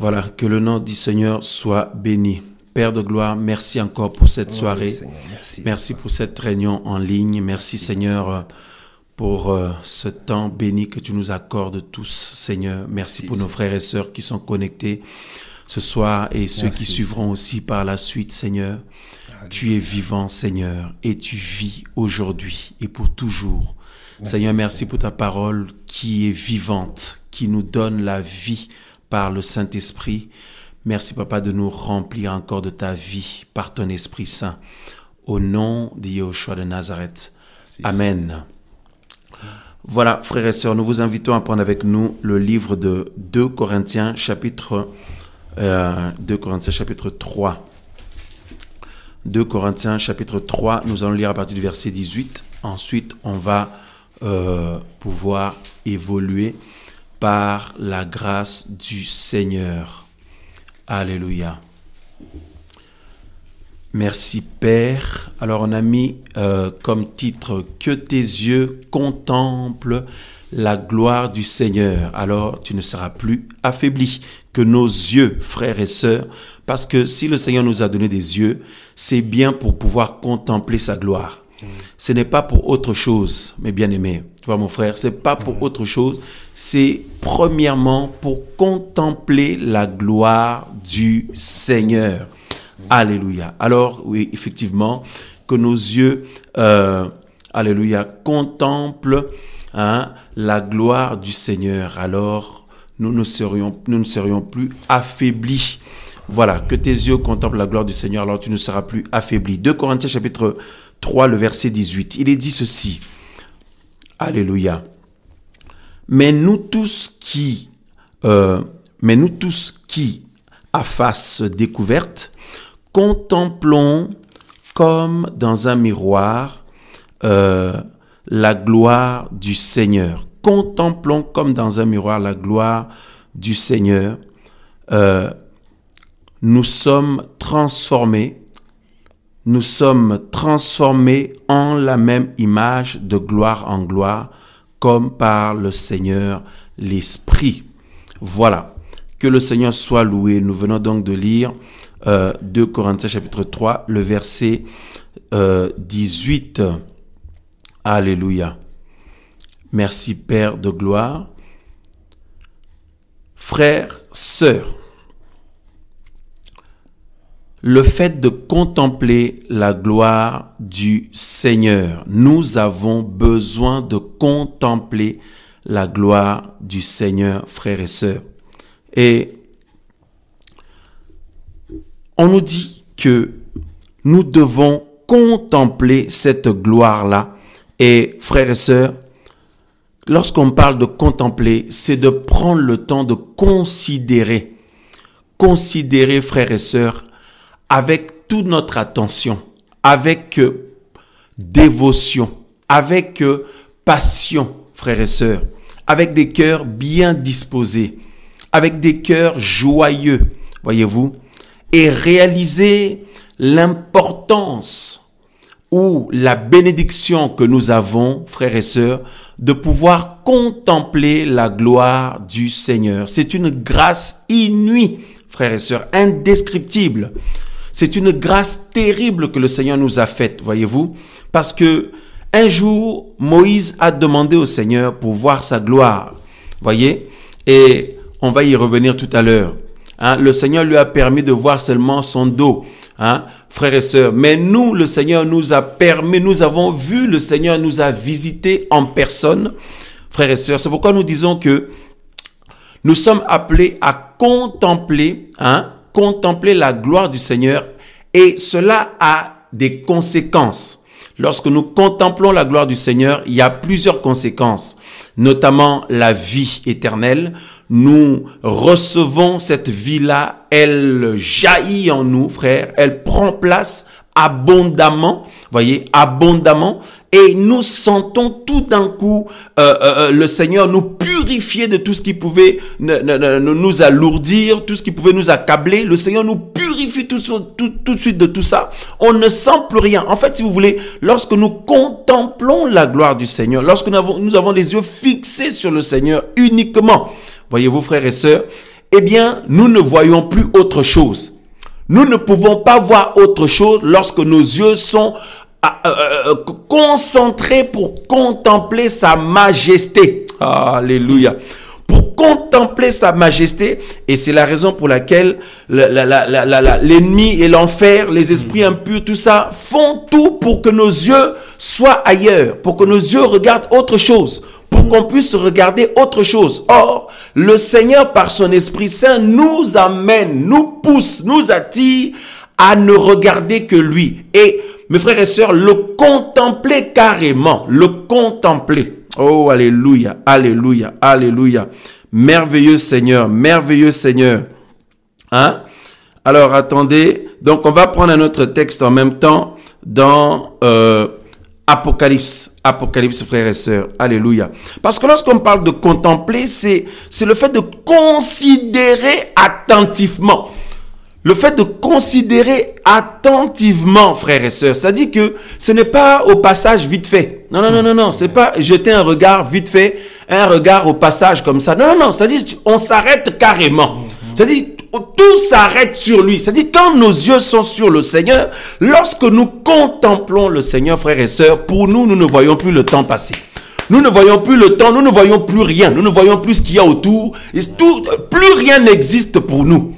Voilà, que le nom du Seigneur soit béni. Père de gloire, merci encore pour cette soirée. Oui, Seigneur, merci pour cette réunion en ligne. Merci Seigneur pour ce temps béni que tu nous accordes tous, Seigneur. Merci pour nos frères et sœurs qui sont connectés ce soir et ceux qui suivront aussi par la suite, Seigneur. Tu es vivant, Seigneur, et tu vis aujourd'hui et pour toujours. Seigneur, merci pour ta parole qui est vivante, qui nous donne la vie par le Saint-Esprit. Merci, Papa, de nous remplir encore de ta vie par ton Esprit Saint. Au nom de Yahushua de Nazareth. Amen. Voilà, frères et sœurs, nous vous invitons à prendre avec nous le livre de 2 Corinthiens, chapitre 3. 2 Corinthiens, chapitre 3, nous allons lire à partir du verset 18. Ensuite, on va pouvoir évoluer par la grâce du Seigneur. Alléluia. Merci Père. Alors on a mis comme titre « Que tes yeux contemplent la gloire du Seigneur, alors tu ne seras plus affaibli. » Que nos yeux, frères et sœurs, parce que si le Seigneur nous a donné des yeux, c'est bien pour pouvoir contempler sa gloire. Ce n'est pas pour autre chose, mes bien-aimés. Tu vois mon frère, c'est pas pour autre chose. C'est premièrement pour contempler la gloire du Seigneur. Alléluia. Alors, oui, effectivement, que nos yeux, alléluia, contemplent la gloire du Seigneur. Alors, nous ne serions plus affaiblis. Voilà, que tes yeux contemplent la gloire du Seigneur, alors tu ne seras plus affaibli. 2 Corinthiens chapitre 3, le verset 18. Il est dit ceci. Alléluia. Mais nous tous qui, à face découverte, contemplons comme dans un miroir la gloire du Seigneur. Contemplons comme dans un miroir la gloire du Seigneur. Nous sommes transformés en la même image de gloire en gloire, comme par le Seigneur l'Esprit. Voilà, que le Seigneur soit loué. Nous venons donc de lire 2 Corinthiens chapitre 3, le verset 18. Alléluia. Merci Père de gloire. Frères, sœurs, le fait de contempler la gloire du Seigneur, nous avons besoin de contempler la gloire du Seigneur, frères et sœurs. Et on nous dit que nous devons contempler cette gloire-là. Et frères et sœurs, lorsqu'on parle de contempler, c'est de prendre le temps de considérer. Considérer, frères et sœurs, avec toute notre attention, avec dévotion, avec passion, frères et sœurs, avec des cœurs bien disposés, avec des cœurs joyeux, voyez-vous, et réaliser l'importance ou la bénédiction que nous avons, frères et sœurs, de pouvoir contempler la gloire du Seigneur. C'est une grâce inouïe, frères et sœurs, indescriptible. C'est une grâce terrible que le Seigneur nous a faite, voyez-vous, parce que un jour, Moïse a demandé au Seigneur pour voir sa gloire, voyez, et on va y revenir tout à l'heure. Le Seigneur lui a permis de voir seulement son dos, frères et sœurs. Mais nous, le Seigneur nous a permis, nous avons vu, le Seigneur nous a visités en personne, frères et sœurs. C'est pourquoi nous disons que nous sommes appelés à contempler, contempler la gloire du Seigneur, et cela a des conséquences. Lorsque nous contemplons la gloire du Seigneur, il y a plusieurs conséquences, notamment la vie éternelle. Nous recevons cette vie-là, elle jaillit en nous, frères, elle prend place abondamment, voyez, abondamment, et nous sentons tout d'un coup le Seigneur nous purifier de tout ce qui pouvait nous alourdir, tout ce qui pouvait nous accabler. Le Seigneur nous purifie tout de suite de tout ça. On ne sent plus rien. En fait, si vous voulez, lorsque nous contemplons la gloire du Seigneur, lorsque nous avons les yeux fixés sur le Seigneur uniquement, voyez-vous, frères et sœurs, eh bien, nous ne voyons plus autre chose. Nous ne pouvons pas voir autre chose lorsque nos yeux sont concentrés pour contempler sa majesté. Alléluia. Pour contempler sa majesté, et c'est la raison pour laquelle l'ennemi et l'enfer, les esprits impurs, tout ça, font tout pour que nos yeux soient ailleurs, pour que nos yeux regardent autre chose, pour qu'on puisse regarder autre chose. Or, le Seigneur, par son Esprit Saint, nous amène, nous pousse, nous attire à ne regarder que lui. Et, mes frères et sœurs, le contempler carrément, le contempler. Oh, alléluia, alléluia, alléluia. Merveilleux Seigneur, merveilleux Seigneur. Hein? Alors, attendez. Donc, on va prendre un autre texte en même temps dans Apocalypse. Apocalypse, frères et sœurs. Alléluia. Parce que lorsqu'on parle de contempler, c'est le fait de considérer attentivement. Le fait de considérer attentivement, frères et sœurs, c'est-à-dire que ce n'est pas au passage vite fait. Non, non, non, non, non, c'est pas jeter un regard vite fait, un regard au passage comme ça. Non, non, non, c'est-à-dire on s'arrête carrément. C'est-à-dire tout s'arrête sur lui. C'est-à-dire quand nos yeux sont sur le Seigneur, lorsque nous contemplons le Seigneur, frères et sœurs, pour nous, nous ne voyons plus le temps passer. Nous ne voyons plus le temps, nous ne voyons plus rien, nous ne voyons plus ce qu'il y a autour. Et plus rien n'existe pour nous.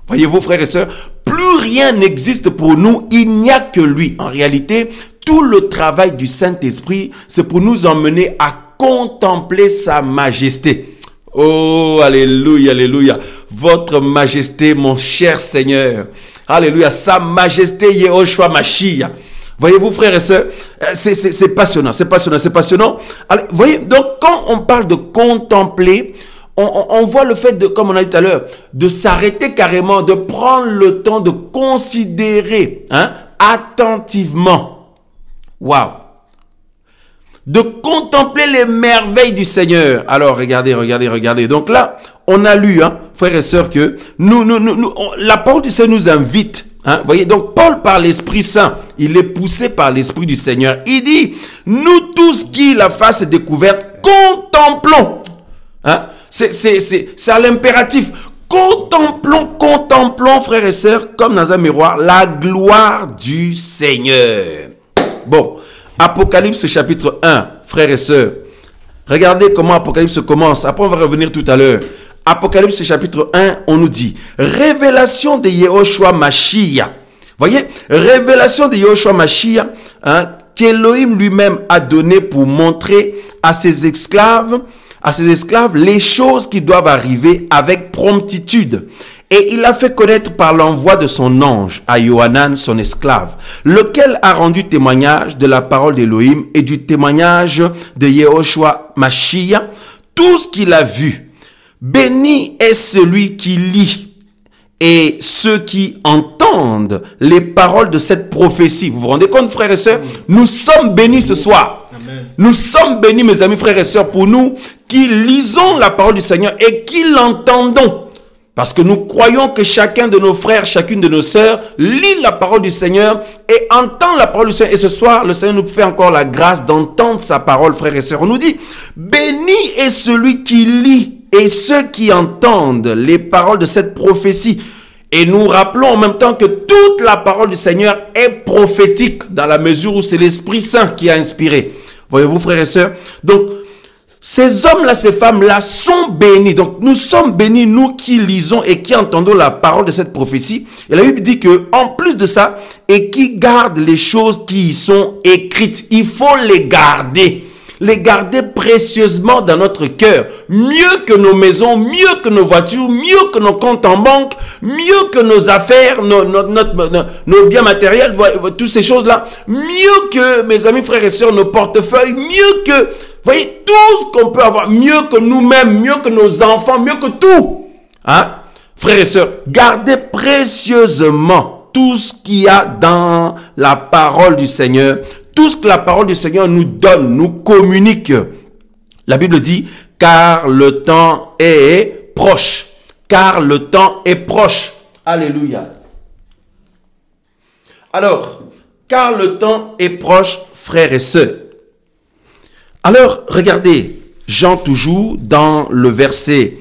Voyez-vous, frères et sœurs, plus rien n'existe pour nous, il n'y a que lui. En réalité, tout le travail du Saint-Esprit, c'est pour nous emmener à contempler sa majesté. Oh, alléluia, alléluia. Votre majesté, mon cher Seigneur. Alléluia, sa majesté, Yehoshua Mashiach. Voyez-vous, frères et sœurs, c'est passionnant, c'est passionnant, c'est passionnant. Alors, voyez, donc, quand on parle de contempler, on voit le fait de, comme on a dit tout à l'heure, de s'arrêter carrément, de prendre le temps de considérer, hein, attentivement. Waouh! De contempler les merveilles du Seigneur. Alors, regardez, regardez, regardez. Donc là, on a lu, hein, frères et sœurs, que la parole du Seigneur nous invite. Hein, voyez, donc Paul, par l'Esprit Saint, il est poussé par l'Esprit du Seigneur. Il dit, nous tous qui la face découverte, contemplons. Hein, c'est à l'impératif. Contemplons, contemplons, frères et sœurs, comme dans un miroir, la gloire du Seigneur. Bon, Apocalypse chapitre 1, frères et sœurs. Regardez comment Apocalypse commence. Après, on va revenir tout à l'heure. Apocalypse chapitre 1, on nous dit, révélation de Yehoshua Mashiach. Voyez, révélation de Yehoshua Mashiach, hein, qu'Élohim lui-même a donné pour montrer à ses esclaves, les choses qui doivent arriver avec promptitude. Et il a fait connaître par l'envoi de son ange à Yohanan, son esclave, lequel a rendu témoignage de la parole d'Élohim et du témoignage de Yehoshua Mashiach, tout ce qu'il a vu. Béni est celui qui lit et ceux qui entendent les paroles de cette prophétie. Vous vous rendez compte, frères et sœurs? Nous sommes bénis ce soir. Amen. Nous sommes bénis, mes amis, frères et sœurs, pour nous qui lisons la parole du Seigneur et qui l'entendons. Parce que nous croyons que chacun de nos frères, chacune de nos sœurs lit la parole du Seigneur et entend la parole du Seigneur. Et ce soir, le Seigneur nous fait encore la grâce d'entendre sa parole, frères et sœurs. On nous dit, béni est celui qui lit et ceux qui entendent les paroles de cette prophétie. Et nous rappelons en même temps que toute la parole du Seigneur est prophétique dans la mesure où c'est l'Esprit Saint qui a inspiré. Voyez-vous, frères et sœurs? Donc, ces hommes-là, ces femmes-là sont bénis. Donc, nous sommes bénis, nous qui lisons et qui entendons la parole de cette prophétie. Et la Bible dit que, en plus de ça, et qui gardent les choses qui y sont écrites. Il faut les garder précieusement dans notre cœur. Mieux que nos maisons, mieux que nos voitures, mieux que nos comptes en banque, mieux que nos affaires, nos biens matériels, toutes ces choses-là. Mieux que, mes amis, frères et sœurs, nos portefeuilles, mieux que, voyez, tout ce qu'on peut avoir, mieux que nous-mêmes, mieux que nos enfants, mieux que tout. Hein? Frères et sœurs, gardez précieusement tout ce qu'il y a dans la parole du Seigneur, tout ce que la parole du Seigneur nous donne, nous communique. La Bible dit, car le temps est proche. Car le temps est proche. Alléluia. Alors, car le temps est proche, frères et sœurs. Alors, regardez, Jean toujours dans le verset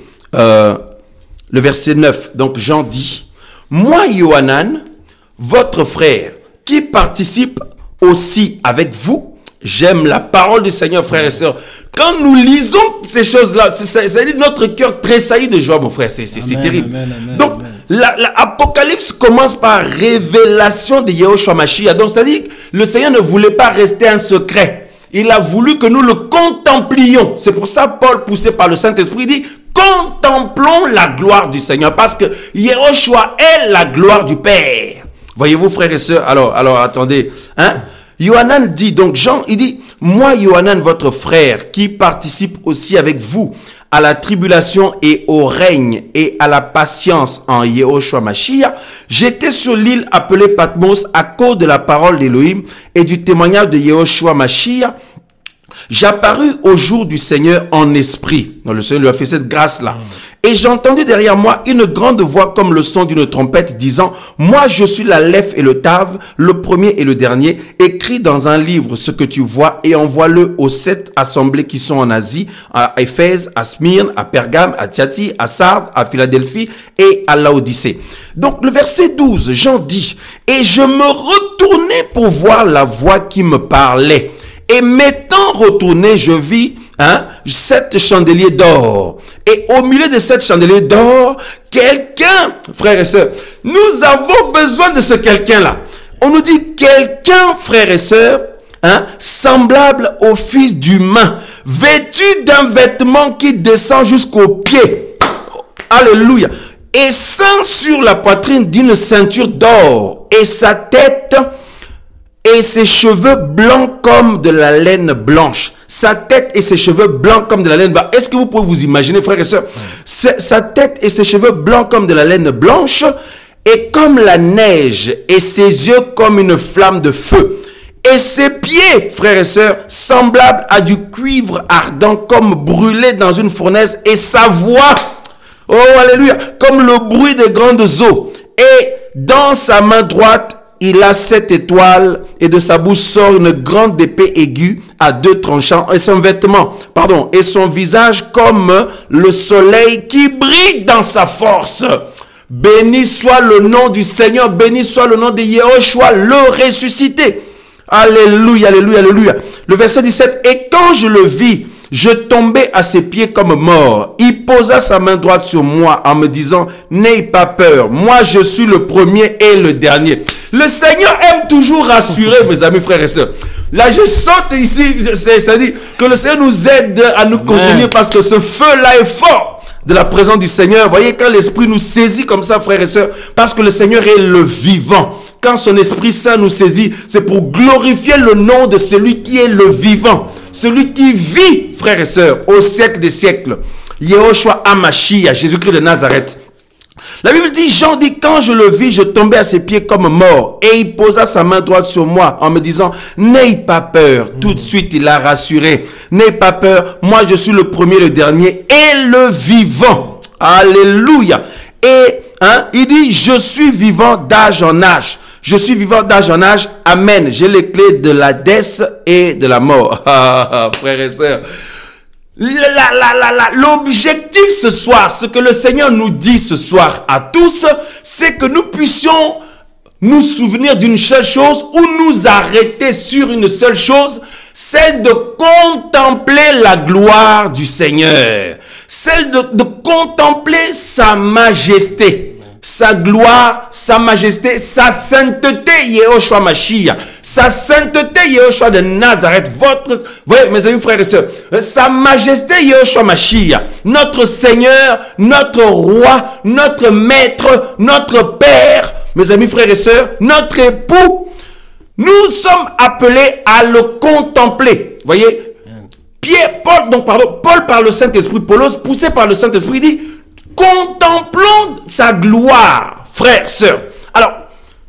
le verset 9, donc Jean dit, « Moi, Yohanan, votre frère, qui participe aussi avec vous, j'aime la parole du Seigneur, frères et sœurs. » Quand nous lisons ces choses-là, ça dit notre cœur tressaillit de joie, mon frère. C'est terrible. Amen, amen, donc, l'Apocalypse commence par révélation de Yehoshua Mashiach. Donc, c'est-à-dire que le Seigneur ne voulait pas rester un secret. Il a voulu que nous le contemplions. C'est pour ça Paul, poussé par le Saint-Esprit, dit « Contemplons la gloire du Seigneur. » Parce que Yehoshua est la gloire du Père. Voyez-vous, frères et sœurs? Alors, attendez. Hein? Yohanan dit, donc Jean, il dit, « Moi, Yohanan, votre frère, qui participe aussi avec vous à la tribulation et au règne et à la patience en Yehoshua Mashiach, j'étais sur l'île appelée Patmos à cause de la parole d'Élohim et du témoignage de Yehoshua Mashiach. J'apparus au jour du Seigneur en esprit. » Donc le Seigneur lui a fait cette grâce-là. Et j'entendis derrière moi une grande voix comme le son d'une trompette disant, « Moi je suis l'Aleph et le Tav, le premier et le dernier. Écris dans un livre ce que tu vois et envoie-le aux 7 assemblées qui sont en Asie, à Éphèse, à Smyrne, à Pergame, à Thyatire, à Sardes, à Philadelphie et à Laodicée. » Donc le verset 12, Jean dit, « Et je me retournai pour voir la voix qui me parlait. Et m'étant retourné, je vis 7 chandeliers d'or. Et au milieu de 7 chandeliers d'or, quelqu'un, frères et sœurs, nous avons besoin de ce quelqu'un-là. On nous dit quelqu'un, frères et sœurs, semblable au Fils d'humain, vêtu d'un vêtement qui descend jusqu'aux pieds. Alléluia. Et ceint sur la poitrine d'une ceinture d'or. Et sa tête et ses cheveux blancs comme de la laine blanche. Sa tête et ses cheveux blancs comme de la laine blanche. Est-ce que vous pouvez vous imaginer, frères et sœurs? Sa tête et ses cheveux blancs comme de la laine blanche, et comme la neige, et ses yeux comme une flamme de feu. Et ses pieds, frères et sœurs, semblables à du cuivre ardent, comme brûlé dans une fournaise, et sa voix, oh alléluia, comme le bruit des grandes eaux. Et dans sa main droite, il a 7 étoiles et de sa bouche sort une grande épée aiguë à 2 tranchants et son et son visage comme le soleil qui brille dans sa force. Béni soit le nom du Seigneur, béni soit le nom de Yehoshua, le ressuscité. Alléluia, alléluia, alléluia. Le verset 17, et quand je le vis, je tombais à ses pieds comme mort. Il posa sa main droite sur moi en me disant, n'aie pas peur, moi je suis le premier et le dernier. Le Seigneur aime toujours rassurer, mes amis, frères et sœurs. Là, je saute ici, c'est-à-dire que le Seigneur nous aide à nous contenir parce que ce feu-là est fort de la présence du Seigneur. Vous voyez, quand l'Esprit nous saisit comme ça, frères et sœurs, parce que le Seigneur est le vivant. Quand son Esprit Saint nous saisit, c'est pour glorifier le nom de celui qui est le vivant. Celui qui vit, frères et sœurs, au siècle des siècles. Yehoshua HaMashiach, Jésus-Christ de Nazareth. La Bible dit, Jean dit, quand je le vis, je tombais à ses pieds comme mort. Et il posa sa main droite sur moi en me disant, n'aie pas peur. Tout de suite, il a rassuré. N'aie pas peur. Moi, je suis le premier, le dernier et le vivant. Alléluia. Et il dit, je suis vivant d'âge en âge. Je suis vivant d'âge en âge. Amen. J'ai les clés de l'Hadès et de la mort. Frères et sœurs. L'objectif ce soir, ce que le Seigneur nous dit ce soir à tous, c'est que nous puissions nous souvenir d'une seule chose ou nous arrêter sur une seule chose, celle de contempler la gloire du Seigneur, celle de contempler sa majesté. Sa gloire, sa majesté, sa sainteté, Yehoshua Mashiach, sa sainteté, Yehoshua de Nazareth, voyez, mes amis, frères et sœurs, sa majesté, Yehoshua Mashiach, notre Seigneur, notre Roi, notre Maître, notre Père, mes amis, frères et sœurs, notre époux, nous sommes appelés à le contempler, voyez, Paul par le Saint-Esprit, Paulos, poussé par le Saint-Esprit, dit, contemplons sa gloire, frères, sœurs. Alors,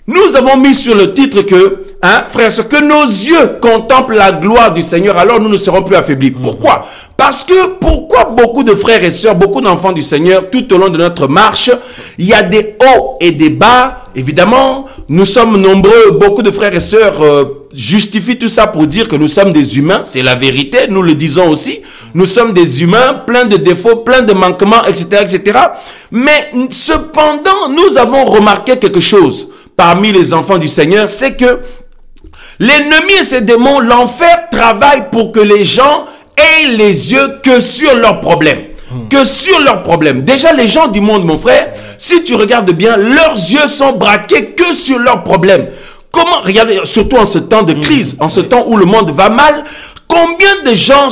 nous avons mis sur le titre que, frères, que nos yeux contemplent la gloire du Seigneur, alors nous ne serons plus affaiblis. Pourquoi? Parce que, pourquoi beaucoup de frères et sœurs, beaucoup d'enfants du Seigneur, tout au long de notre marche, il y a des hauts et des bas. Évidemment, nous sommes nombreux, beaucoup de frères et sœurs justifie tout ça pour dire que nous sommes des humains. C'est la vérité, nous le disons aussi. Nous sommes des humains, pleins de défauts, pleins de manquements, etc., etc. Mais cependant, nous avons remarqué quelque chose parmi les enfants du Seigneur, c'est que l'ennemi et ses démons, l'enfer travaille pour que les gens aient les yeux que sur leurs problèmes. Que sur leurs problèmes. Déjà, les gens du monde, mon frère, si tu regardes bien, leurs yeux sont braqués que sur leurs problèmes. Comment, regardez, surtout en ce temps de crise, en ce temps où le monde va mal, combien de gens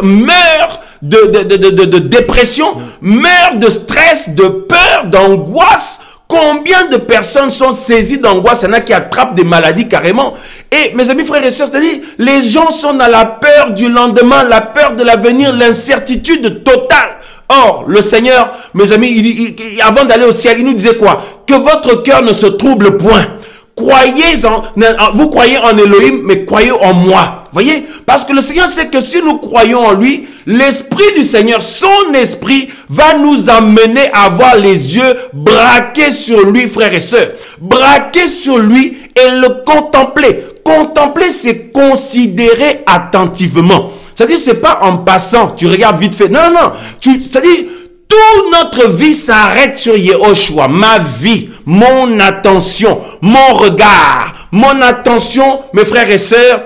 meurent de dépression, meurent de stress, de peur, d'angoisse. Combien de personnes sont saisies d'angoisse? Il y en a qui attrapent des maladies carrément. Et mes amis, frères et sœurs, c'est-à-dire, les gens sont dans la peur du lendemain, la peur de l'avenir, l'incertitude totale. Or, le Seigneur, mes amis, avant d'aller au ciel, il nous disait quoi? Que votre cœur ne se trouble point. Vous croyez en Elohim, mais croyez en moi. Voyez? Parce que le Seigneur sait que si nous croyons en lui, l'Esprit du Seigneur, son Esprit, va nous amener à avoir les yeux braqués sur lui, frères et sœurs. Braqués sur lui et le contempler. Contempler, c'est considérer attentivement. C'est-à-dire, c'est pas en passant, tu regardes vite fait. Non, non. C'est-à-dire, toute notre vie s'arrête sur Yehoshua. Ma vie, mon attention, mon regard, mon attention, mes frères et sœurs,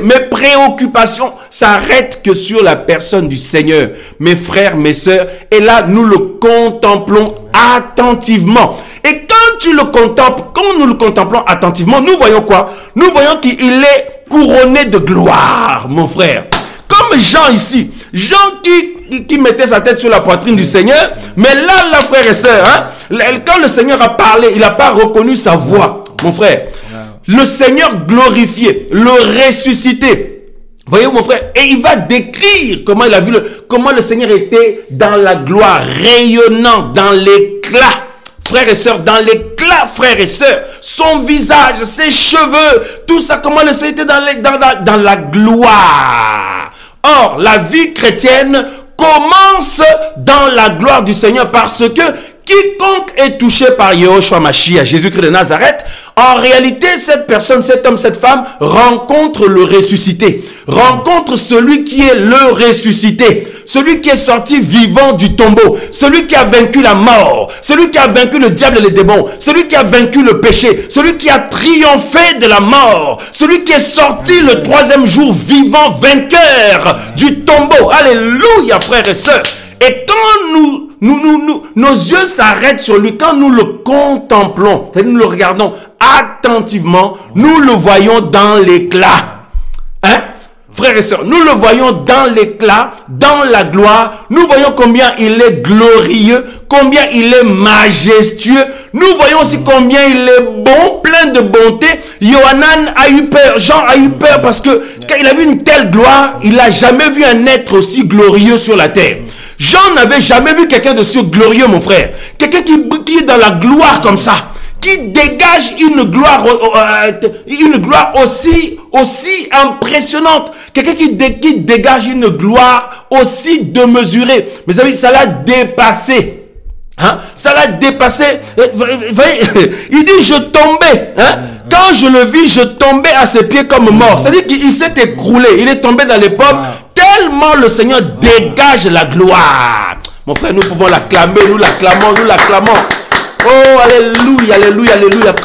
mes préoccupations s'arrêtent que sur la personne du Seigneur. Mes frères, mes sœurs, et là, nous le contemplons attentivement. Et quand tu le contemples, quand nous le contemplons attentivement, nous voyons quoi? Nous voyons qu'il est couronné de gloire, mon frère. Comme Jean ici, Jean qui mettait sa tête sur la poitrine du Seigneur, mais là, frère et sœur, quand le Seigneur a parlé, il n'a pas reconnu sa voix, mon frère. Le Seigneur glorifié, le ressuscité. Voyez mon frère, et il va décrire comment il a vu comment le Seigneur était dans la gloire, rayonnant, dans l'éclat. Frères et sœurs, dans l'éclat, frères et sœurs, son visage, ses cheveux, tout ça, comment le Seigneur était dans la gloire. Or, la vie chrétienne commence dans la gloire du Seigneur parce que quiconque est touché par Yehoshua Mashiach, Jésus-Christ de Nazareth, en réalité, cette personne, cet homme, cette femme rencontre le ressuscité, rencontre celui qui est le ressuscité, celui qui est sorti vivant du tombeau, celui qui a vaincu la mort, celui qui a vaincu le diable et les démons, celui qui a vaincu le péché, celui qui a triomphé de la mort, celui qui est sorti le troisième jour vivant, vainqueur du tombeau. Alléluia, frères et sœurs. Et quand nos yeux s'arrêtent sur lui, quand nous le contemplons, c'est-à-dire nous le regardons attentivement, nous le voyons dans l'éclat. Frères et sœurs, nous le voyons dans l'éclat, dans la gloire. Nous voyons combien il est glorieux, combien il est majestueux. Nous voyons aussi combien il est bon, plein de bonté. Yohanan a eu peur, Jean a eu peur parce que quand il a vu une telle gloire, il n'a jamais vu un être aussi glorieux sur la terre. Jean n'avait jamais vu quelqu'un de si glorieux, mon frère. Quelqu'un qui est dans la gloire comme ça, qui dégage une gloire aussi impressionnante. Quelqu'un qui dégage une gloire aussi démesurée. Mes amis, ça l'a dépassé. Ça l'a dépassé. Voyez, il dit, je tombais. Quand je le vis, je tombais à ses pieds comme mort. C'est-à-dire qu'il s'est écroulé. Il est tombé dans les pommes. Tellement le Seigneur dégage la gloire. Mon frère, nous pouvons l'acclamer. Nous l'acclamons. Nous l'acclamons. Oh, alléluia, alléluia, alléluia.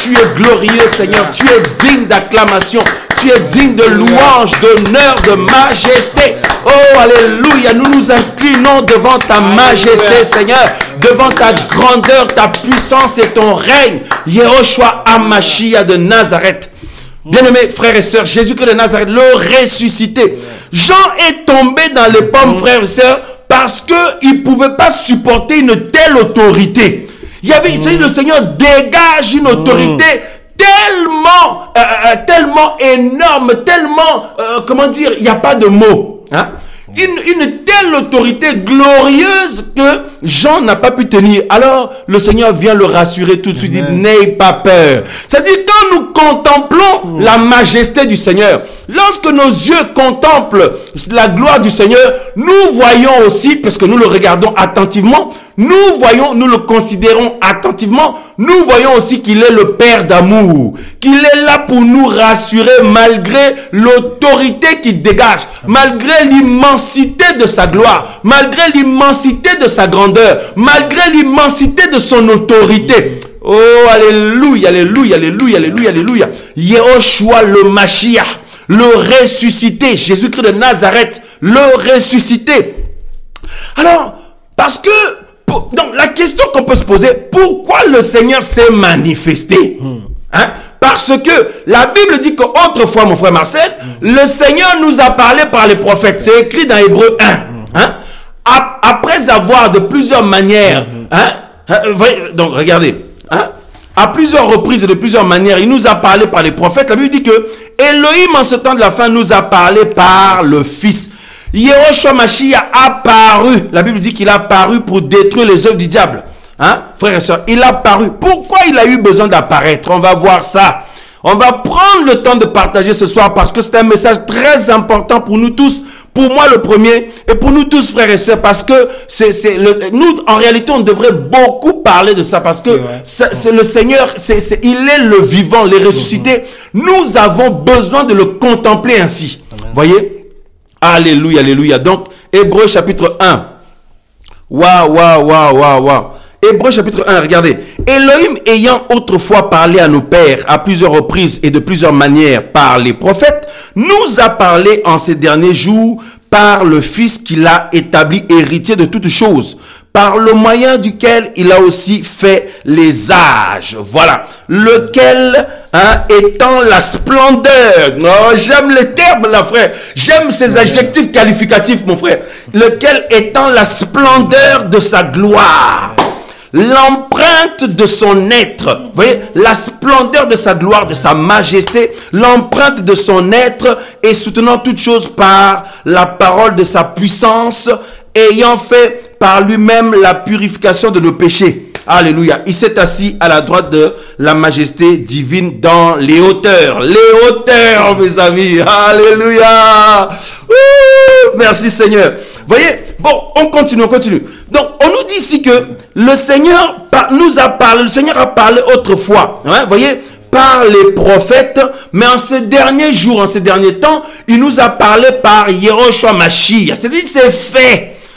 Tu es glorieux, Seigneur. Tu es digne d'acclamation. Tu es digne de louange, d'honneur, de majesté. Oh, alléluia. Nous nous inclinons devant ta majesté, Seigneur. Devant ta grandeur, ta puissance et ton règne. Yehoshua HaMashiach de Nazareth. Bien-aimés frères et sœurs, Jésus-Christ de Nazareth, le ressuscité. Jean est tombé dans les pommes, frères et sœurs, parce qu'il ne pouvait pas supporter une telle autorité. Il y avait, le Seigneur dégage une autorité tellement énorme, tellement, comment dire, il n'y a pas de mots. Une telle autorité glorieuse que Jean n'a pas pu tenir. Alors, le Seigneur vient le rassurer tout de suite. Il dit, n'ayez pas peur. C'est-à-dire, quand nous contemplons la majesté du Seigneur, lorsque nos yeux contemplent la gloire du Seigneur, nous voyons aussi, parce que nous le regardons attentivement, nous le considérons attentivement, nous voyons aussi qu'il est le Père d'amour, qu'il est là pour nous rassurer malgré l'autorité qu'il dégage, malgré l'immensité de sa gloire, malgré l'immensité de sa grandeur, malgré l'immensité de son autorité. Oh, alléluia, alléluia, alléluia, alléluia, alléluia. Yehoshua le Mashiach, le ressuscité, Jésus-Christ de Nazareth, le ressuscité. Alors, parce que, donc la question qu'on peut se poser, pourquoi le Seigneur s'est manifesté? Hein? Parce que la Bible dit qu'autrefois, mon frère Marcel, le Seigneur nous a parlé par les prophètes. C'est écrit dans Hébreux 1. Hein? Après avoir de plusieurs manières, donc regardez, hein? À plusieurs reprises et de plusieurs manières, il nous a parlé par les prophètes. La Bible dit que Elohim, en ce temps de la fin, nous a parlé par le Fils. Yehoshua Mashiach a paru. La Bible dit qu'il a paru pour détruire les œuvres du diable. Hein, frères et sœurs, il a paru. Pourquoi il a eu besoin d'apparaître? On va voir ça. On va prendre le temps de partager ce soir parce que c'est un message très important pour nous tous. Pour moi le premier et pour nous tous, frères et sœurs, parce que nous, en réalité, on devrait beaucoup parler de ça parce que c'est le Seigneur, il est le vivant, les ressuscités. Nous avons besoin de le contempler ainsi. Voyez? Alléluia, alléluia. Donc, Hébreux chapitre 1. Waouh, waouh, waouh, waouh, waouh. Hébreux chapitre 1, regardez. Elohim ayant autrefois parlé à nos pères à plusieurs reprises et de plusieurs manières par les prophètes, nous a parlé en ces derniers jours par le Fils qu'il a établi héritier de toutes choses, par le moyen duquel il a aussi fait les âges. Voilà. Lequel, étant la splendeur. Oh, j'aime les termes, là, frère. J'aime ces adjectifs qualificatifs, mon frère. Lequel étant la splendeur de sa gloire. L'empreinte de son être, vous voyez, la splendeur de sa gloire, de sa majesté, l'empreinte de son être, et soutenant toutes choses par la parole de sa puissance, ayant fait par lui-même la purification de nos péchés. Alléluia. Il s'est assis à la droite de la majesté divine dans les hauteurs. Les hauteurs, mes amis. Alléluia. Ouh, merci Seigneur. Voyez, bon, on continue, on continue. Donc, on nous dit ici que le Seigneur nous a parlé, le Seigneur a parlé autrefois, hein, voyez, par les prophètes, mais en ces derniers jours, en ces derniers temps, il nous a parlé par Yehoshua Mashiach. C'est-à-dire,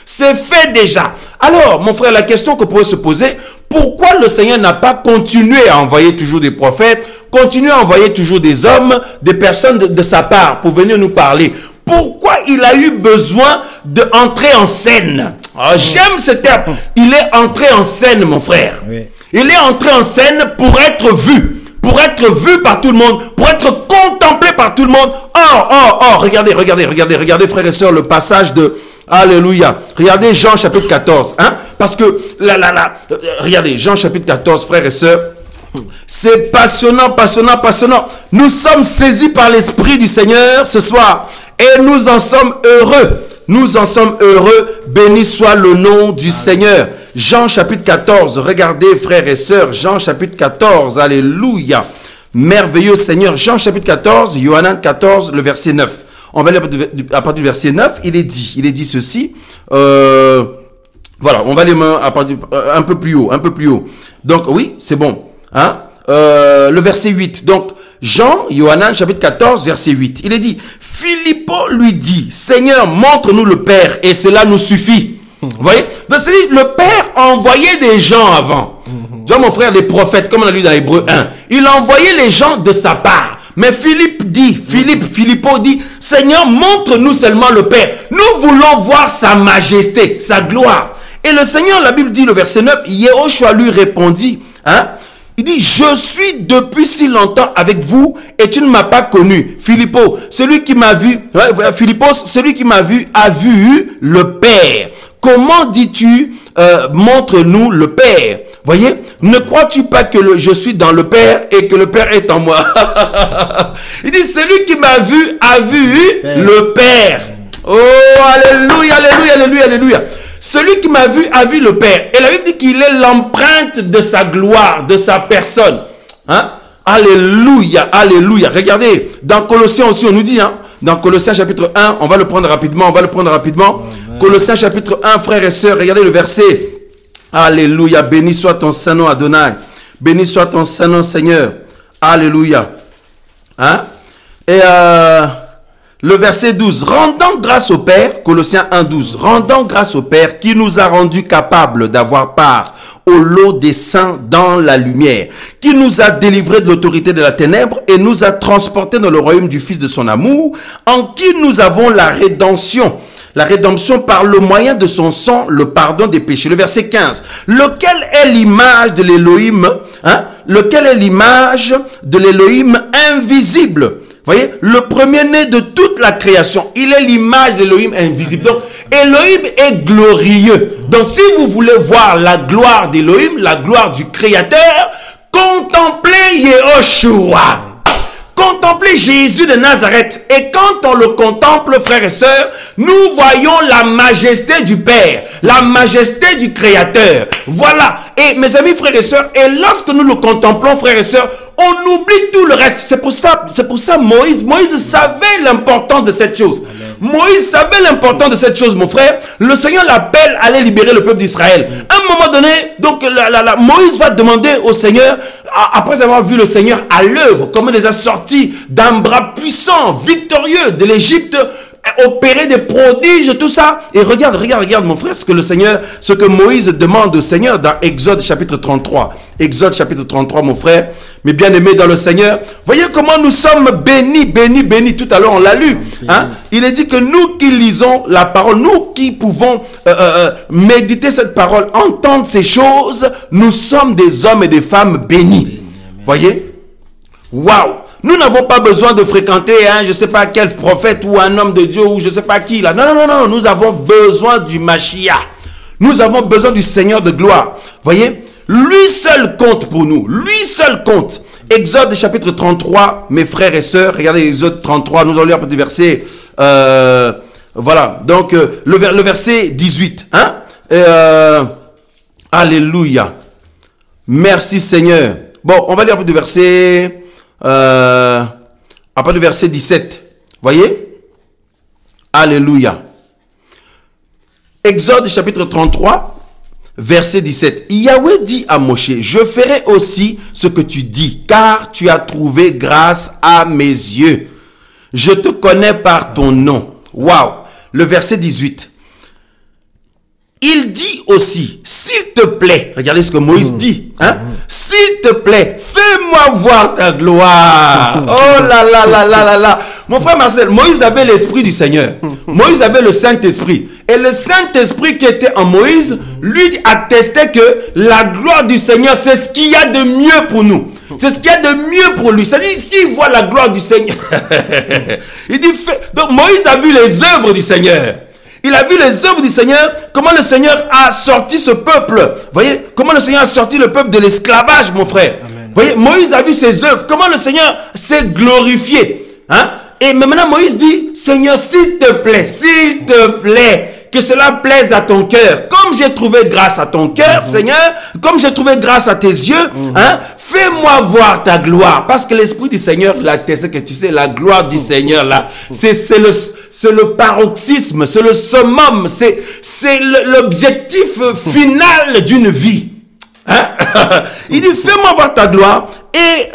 c'est fait déjà. Alors, mon frère, la question que pourrait se poser, pourquoi le Seigneur n'a pas continué à envoyer toujours des prophètes, continué à envoyer toujours des hommes, des personnes de sa part pour venir nous parler? Pourquoi il a eu besoin d'entrer en scène? Oh, j'aime ce terme. Il est entré en scène, mon frère. Oui. Il est entré en scène pour être vu. Pour être vu par tout le monde. Pour être contemplé par tout le monde. Regardez, frères et sœurs, le passage de... Alléluia. Regardez Jean chapitre 14. Hein? Parce que, regardez, Jean chapitre 14, frères et sœurs. C'est passionnant, passionnant, passionnant. Nous sommes saisis par l'Esprit du Seigneur ce soir. Et nous en sommes heureux. Nous en sommes heureux. Béni soit le nom du Seigneur. Jean chapitre 14. Regardez, frères et sœurs. Jean chapitre 14. Alléluia. Merveilleux Seigneur. Jean chapitre 14. Yohanan 14, le verset 9. On va lire à partir du verset 9. Il est dit ceci. Voilà. On va lire à partir, un peu plus haut. Donc, oui, c'est bon. Hein? Le verset 8. Donc, Yohanan, chapitre 14, verset 8. Il est dit, Philippo lui dit, Seigneur, montre-nous le Père, et cela nous suffit. Vous voyez? Donc, c'est-à-dire, le Père a envoyé des gens avant. Tu vois, mon frère, les prophètes, comme on a lu dans Hébreux 1, il a envoyé les gens de sa part. Mais Philippo dit, Seigneur, montre-nous seulement le Père. Nous voulons voir sa majesté, sa gloire. Et le Seigneur, la Bible dit, le verset 9, Yehoshua lui répondit, hein? Il dit, je suis depuis si longtemps avec vous et tu ne m'as pas connu. Philippo, celui qui m'a vu, a vu le Père. Comment dis-tu, montre-nous le Père? Voyez, ne crois-tu pas que je suis dans le Père et que le Père est en moi? Il dit, celui qui m'a vu a vu le Père. Oh, alléluia, alléluia, alléluia, alléluia. celui qui m'a vu a vu le Père. Et la Bible dit qu'il est l'empreinte de sa gloire, de sa personne. Hein? Alléluia, alléluia. Regardez, dans Colossiens aussi, on nous dit, hein, dans Colossiens chapitre 1, on va le prendre rapidement, Amen. Colossiens chapitre 1, frères et sœurs, regardez le verset. Alléluia, béni soit ton Saint-Nom Adonai. Béni soit ton Saint-Nom Seigneur. Alléluia. Hein? Et le verset 12. Rendant grâce au Père, Colossiens 1, 12. Rendant grâce au Père qui nous a rendus capables d'avoir part au lot des saints dans la lumière, qui nous a délivrés de l'autorité de la ténèbre et nous a transportés dans le royaume du Fils de son amour, en qui nous avons la rédemption par le moyen de son sang, le pardon des péchés. Le verset 15, lequel est l'image de l'Élohim, hein? Lequel est l'image de l'Élohim invisible. Voyez, le premier-né de toute la création, il est l'image de l'Élohim invisible. Donc, Elohim est glorieux. Donc, si vous voulez voir la gloire d'Élohim, la gloire du Créateur, contemplez Yehoshua. Contemplez Jésus de Nazareth. Et quand on le contemple, frères et sœurs, nous voyons la majesté du Père, la majesté du Créateur. Voilà. Et mes amis, frères et sœurs, et lorsque nous le contemplons, frères et sœurs, on oublie tout le reste. C'est pour ça Moïse savait l'importance de cette chose. Amen. Moïse savait l'importance de cette chose, mon frère. Le Seigneur l'appelle à aller libérer le peuple d'Israël. À un moment donné, donc Moïse va demander au Seigneur, après avoir vu le Seigneur à l'œuvre, comment il les a sortis d'un bras puissant, victorieux de l'Égypte, opérer des prodiges, tout ça. Et regarde mon frère, ce que Moïse demande au Seigneur dans Exode chapitre 33. Exode chapitre 33, mon frère, mes bien-aimés dans le Seigneur. Voyez comment nous sommes bénis. Tout à l'heure, on l'a lu. Hein? Il est dit que nous qui lisons la parole, nous qui pouvons méditer cette parole, entendre ces choses, nous sommes des hommes et des femmes bénis. Voyez? Waouh! Nous n'avons pas besoin de fréquenter, je ne sais pas quel prophète ou un homme de Dieu ou je ne sais pas qui là. Non. Nous avons besoin du Mashiach. Nous avons besoin du Seigneur de gloire. Voyez? Lui seul compte pour nous. Lui seul compte. Exode chapitre 33, mes frères et sœurs. Regardez Exode 33. Nous allons lire un petit verset. Voilà. Donc, le verset 18. Hein? Alléluia. Merci Seigneur. Bon, on va lire un peu du verset... après le verset 17. Voyez? Alléluia. Exode chapitre 33, verset 17. Yahweh dit à Moshe, je ferai aussi ce que tu dis, car tu as trouvé grâce à mes yeux. Je te connais par ton nom. Waouh! Le verset 18. Il dit aussi, s'il te plaît, regardez ce que Moïse dit, hein? S'il te plaît, fais-moi voir ta gloire. Oh là. Mon frère Marcel, Moïse avait l'esprit du Seigneur. Moïse avait le Saint-Esprit. Et le Saint-Esprit qui était en Moïse, lui attestait que la gloire du Seigneur, c'est ce qu'il y a de mieux pour nous. C'est ce qu'il y a de mieux pour lui. C'est-à-dire, s'il voit la gloire du Seigneur, il dit, donc Moïse a vu les œuvres du Seigneur. Il a vu les œuvres du Seigneur, comment le Seigneur a sorti ce peuple. Voyez, comment le Seigneur a sorti le peuple de l'esclavage, mon frère. Amen. Voyez, Moïse a vu ses œuvres, comment le Seigneur s'est glorifié. Hein? Et maintenant, Moïse dit, Seigneur, s'il te plaît, que cela plaise à ton cœur. Comme j'ai trouvé grâce à ton cœur, Seigneur, comme j'ai trouvé grâce à tes yeux, hein, fais-moi voir ta gloire. Parce que l'Esprit du Seigneur l'atteste, que tu sais, la gloire du Seigneur, là, c'est le paroxysme, c'est le summum, c'est l'objectif final d'une vie. Hein? Il dit, fais-moi voir ta gloire. Et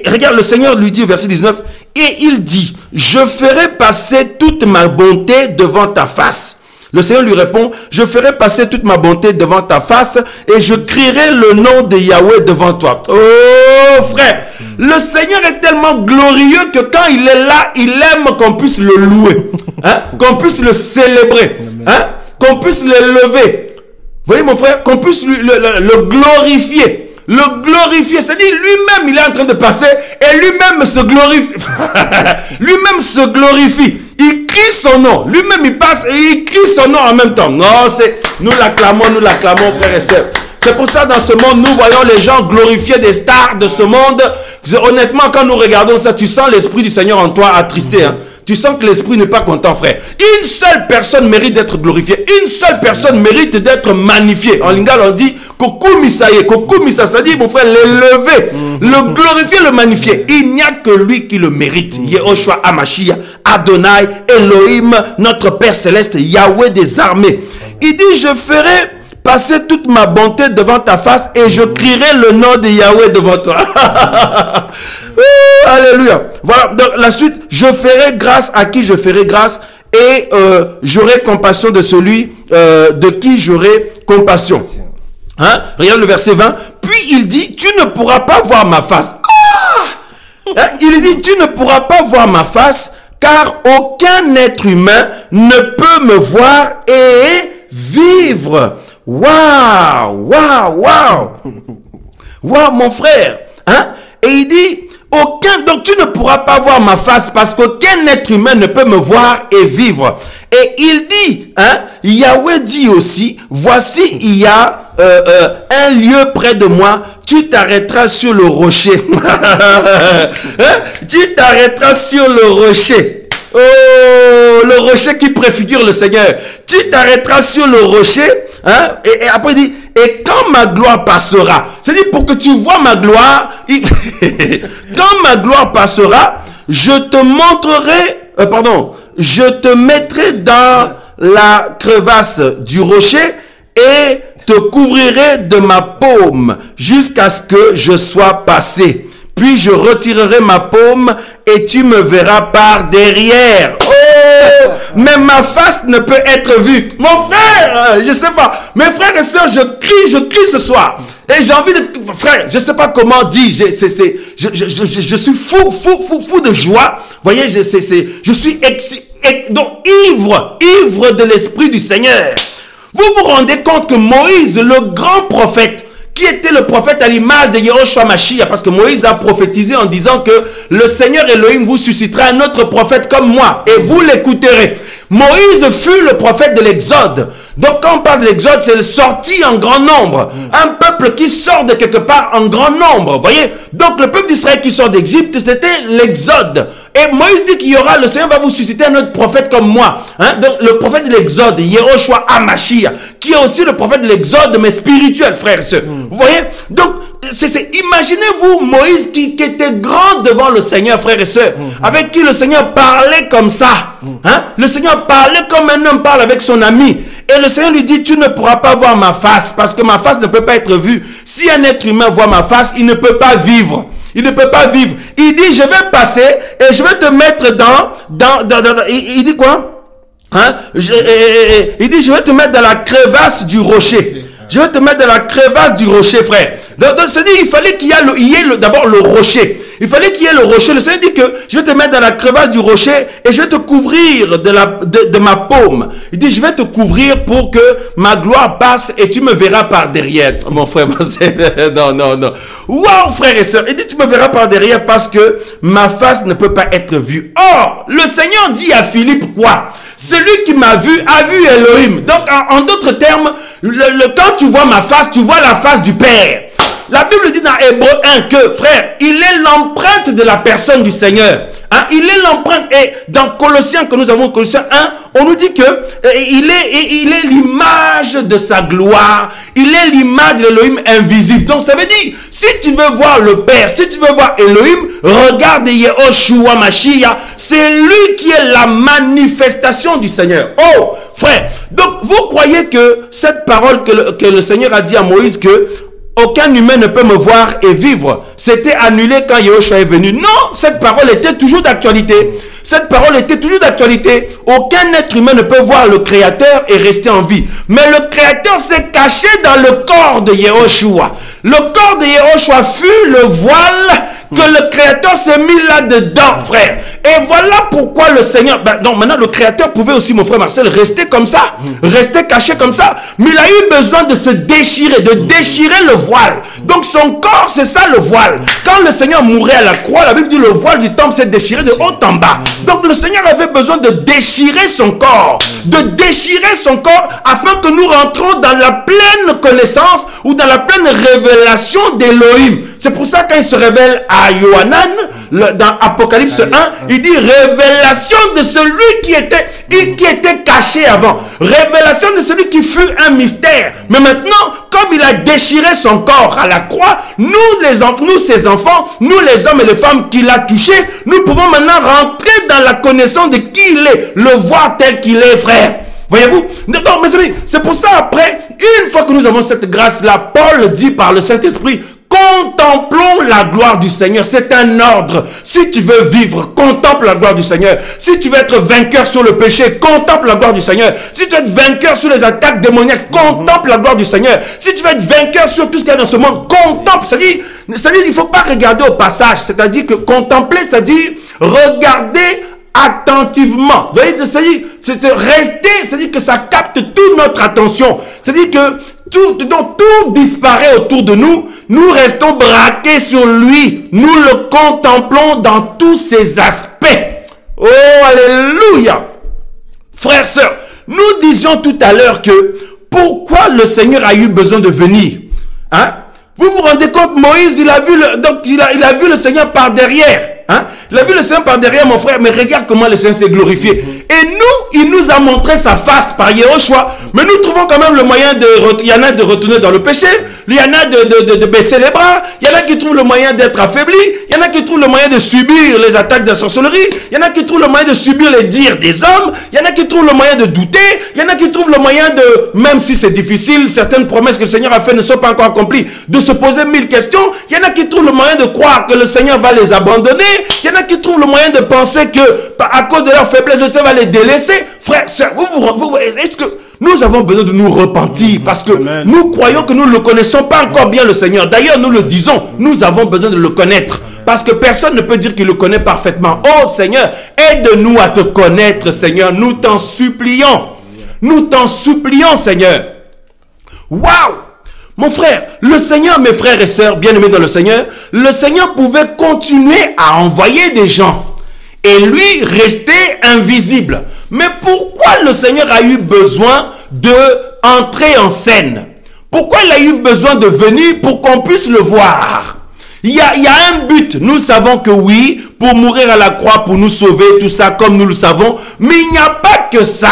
regarde, le Seigneur lui dit au verset 19, et il dit, je ferai passer toute ma bonté devant ta face. Le Seigneur lui répond, je ferai passer toute ma bonté devant ta face et je crierai le nom de Yahweh devant toi. Oh frère, le Seigneur est tellement glorieux que quand il est là, il aime qu'on puisse le louer, hein? Qu'on puisse le célébrer, hein? Qu'on puisse le lever. Vous voyez mon frère, qu'on puisse le glorifier. Le glorifier, c'est-à-dire lui-même il est en train de passer et lui-même se glorifie. Lui-même se glorifie. Il crie son nom. Lui-même il passe et il crie son nom en même temps. Non, nous l'acclamons, frères et sœurs. C'est pour ça dans ce monde, nous voyons les gens glorifier des stars de ce monde. Honnêtement, quand nous regardons ça, tu sens l'Esprit du Seigneur en toi attristé. Hein? tu sens que l'esprit n'est pas content, frère. Une seule personne mérite d'être glorifiée. Une seule personne mérite d'être magnifiée. En lingala, on dit, Kokumisa, ça dit, mon frère, l'élever, le glorifier, le magnifier. Il n'y a que lui qui le mérite. Yehoshua Amashia, Adonai, Elohim, notre Père Céleste, Yahweh des armées. Il dit, je ferai passer toute ma bonté devant ta face et je crierai le nom de Yahweh devant toi. Alléluia. Voilà, donc la suite, je ferai grâce à qui je ferai grâce et j'aurai compassion de celui de qui j'aurai compassion. Hein? Regarde le verset 20. Puis il dit, tu ne pourras pas voir ma face. Hein? Il dit, tu ne pourras pas voir ma face car aucun être humain ne peut me voir et vivre. Waouh, waouh, waouh. Waouh, mon frère. Hein? Et il dit, donc tu ne pourras pas voir ma face parce qu'aucun être humain ne peut me voir et vivre. Et il dit, hein, Yahweh dit aussi, voici il y a un lieu près de moi, tu t'arrêteras sur le rocher. Hein? Tu t'arrêteras sur le rocher. Oh, le rocher qui préfigure le Seigneur. Tu t'arrêteras sur le rocher. Hein? Et après il dit, et quand ma gloire passera, c'est-à-dire pour que tu vois ma gloire, quand ma gloire passera, je te montrerai, je te mettrai dans la crevasse du rocher et te couvrirai de ma paume jusqu'à ce que je sois passé. Puis je retirerai ma paume et tu me verras par derrière. Oh, mais ma face ne peut être vue. Mon frère, je sais pas. Mes frères et sœurs, je crie ce soir. Et j'ai envie de... Frère, je sais pas comment dire. Je suis fou de joie. Vous voyez, je suis donc ivre de l'Esprit du Seigneur. Vous vous rendez compte que Moïse, le grand prophète, qui était le prophète à l'image de Yehoshua Mashiach, parce que Moïse a prophétisé en disant que le Seigneur Elohim vous suscitera un autre prophète comme moi, et vous l'écouterez. Moïse fut le prophète de l'Exode. Donc quand on parle de l'Exode, c'est le sorti en grand nombre. Un peuple qui sort de quelque part en grand nombre, voyez. Donc le peuple d'Israël qui sort d'Égypte, c'était l'Exode. Et Moïse dit qu'il y aura, le Seigneur va vous susciter un autre prophète comme moi. Hein? Donc le prophète de l'Exode, Yehoshua Amashia, qui est aussi le prophète de l'Exode, mais spirituel, frères et sœurs. Vous voyez? Donc, imaginez-vous Moïse qui était grand devant le Seigneur, frères et sœurs, avec qui le Seigneur parlait comme ça. Hein? Le Seigneur parlait comme un homme parle avec son ami. Et le Seigneur lui dit, tu ne pourras pas voir ma face, parce que ma face ne peut pas être vue. Si un être humain voit ma face, il ne peut pas vivre. Il ne peut pas vivre. Il dit, je vais passer et je vais te mettre il dit quoi? Hein? Il dit, je vais te mettre dans la crevasse du rocher. Je vais te mettre dans la crevasse du rocher, frère. Donc c'est-à-dire, il fallait qu'il y ait d'abord le rocher. Il fallait qu'il y ait le rocher. Le Seigneur dit que je vais te mettre dans la crevasse du rocher et je vais te couvrir de ma paume. Il dit, je vais te couvrir pour que ma gloire passe et tu me verras par derrière. Mon frère, non. Wow, frère et soeur. Il dit, tu me verras par derrière parce que ma face ne peut pas être vue. Or, le Seigneur dit à Philippe quoi? Celui qui m'a vu a vu Elohim. Donc, en d'autres termes, quand tu vois ma face, tu vois la face du Père. La Bible dit dans Hébreu 1 que, frère, il est l'empreinte de la personne du Seigneur. Hein? Il est l'empreinte. Et dans Colossiens, que nous avons, Colossiens 1, on nous dit que il est l'image de sa gloire. Il est l'image de l'Elohim invisible. Donc, ça veut dire, si tu veux voir le Père, si tu veux voir Elohim, regarde Yehoshua Mashiach. C'est lui qui est la manifestation du Seigneur. Oh, frère. Donc, vous croyez que cette parole que le Seigneur a dit à Moïse que aucun humain ne peut me voir et vivre, c'était annulé quand Yehoshua est venu? Non, cette parole était toujours d'actualité. Cette parole était toujours d'actualité. Aucun être humain ne peut voir le Créateur et rester en vie. Mais le Créateur s'est caché dans le corps de Yehoshua. Le corps de Yehoshua fut le voile que le Créateur s'est mis là-dedans, frère. Et voilà pourquoi le Seigneur... donc maintenant, le Créateur pouvait aussi, mon frère Marcel, rester comme ça. Rester caché comme ça. Mais il a eu besoin de se déchirer, de déchirer le voile. Donc son corps, c'est ça le voile. Quand le Seigneur mourait à la croix, la Bible dit le voile du temple s'est déchiré de haut en bas. Donc le Seigneur avait besoin de déchirer son corps. De déchirer son corps afin que nous rentrons dans la pleine connaissance ou dans la pleine révélation d'Elohim. C'est pour ça quand il se révèle à Yohanan, dans Apocalypse 1, Il dit révélation de celui qui était caché avant. Révélation de celui qui fut un mystère. Mais maintenant, comme il a déchiré son corps à la croix, nous ses enfants, nous les hommes et les femmes qu'il a touchés, nous pouvons maintenant rentrer dans la connaissance de qui il est, le voir tel qu'il est, frère. Voyez-vous? Donc, mes amis, c'est pour ça après, une fois que nous avons cette grâce-là, Paul dit par le Saint-Esprit, contemplons la gloire du Seigneur. C'est un ordre. Si tu veux vivre, contemple la gloire du Seigneur. Si tu veux être vainqueur sur le péché, contemple la gloire du Seigneur. Si tu veux être vainqueur sur les attaques démoniaques, contemple la gloire du Seigneur. Si tu veux être vainqueur sur tout ce qu'il y a dans ce monde, contemple. C'est-à-dire il ne faut pas regarder au passage. C'est-à-dire que contempler, c'est-à-dire regarder attentivement. Vous voyez, c'est rester, c'est-à-dire que ça capte toute notre attention. C'est-à-dire que tout disparaît autour de nous. Nous restons braqués sur lui. Nous le contemplons dans tous ses aspects. Oh, alléluia. Frères, sœurs, nous disions tout à l'heure que pourquoi le Seigneur a eu besoin de venir? Hein? Vous vous rendez compte, Moïse, il a vu le Seigneur par derrière. Hein? Il a vu le Seigneur par derrière, mon frère, mais regarde comment le Seigneur s'est glorifié. Et nous, il nous a montré sa face par Yehoshua, mais nous trouvons quand même le moyen il y en a de retourner dans le péché, il y en a de baisser les bras, il y en a qui trouvent le moyen d'être affaiblis, il y en a qui trouvent le moyen de subir les attaques de la sorcellerie, il y en a qui trouvent le moyen de subir les dires des hommes, il y en a qui trouvent le moyen de douter, il y en a qui trouvent le moyen de, même si c'est difficile, certaines promesses que le Seigneur a faites ne sont pas encore accomplies, de se poser 1000 questions, il y en a qui trouvent le moyen de croire que le Seigneur va les abandonner, il y en a qui trouvent le moyen de penser que, à cause de leur faiblesse, le Seigneur va les délaisser. Frère, sœur, est-ce que nous avons besoin de nous repentir parce que nous croyons que nous ne le connaissons pas encore bien, le Seigneur. D'ailleurs, nous le disons, nous avons besoin de le connaître parce que personne ne peut dire qu'il le connaît parfaitement. Oh Seigneur, aide-nous à te connaître, Seigneur. Nous t'en supplions. Nous t'en supplions, Seigneur. Waouh! Mon frère, le Seigneur, mes frères et sœurs, bien-aimés dans le Seigneur pouvait continuer à envoyer des gens et lui rester invisible. Mais pourquoi le Seigneur a eu besoin d'entrer en scène? Pourquoi il a eu besoin de venir pour qu'on puisse le voir? Il y a un but. Nous savons que oui, pour mourir à la croix, pour nous sauver, tout ça, comme nous le savons. Mais il n'y a pas que ça.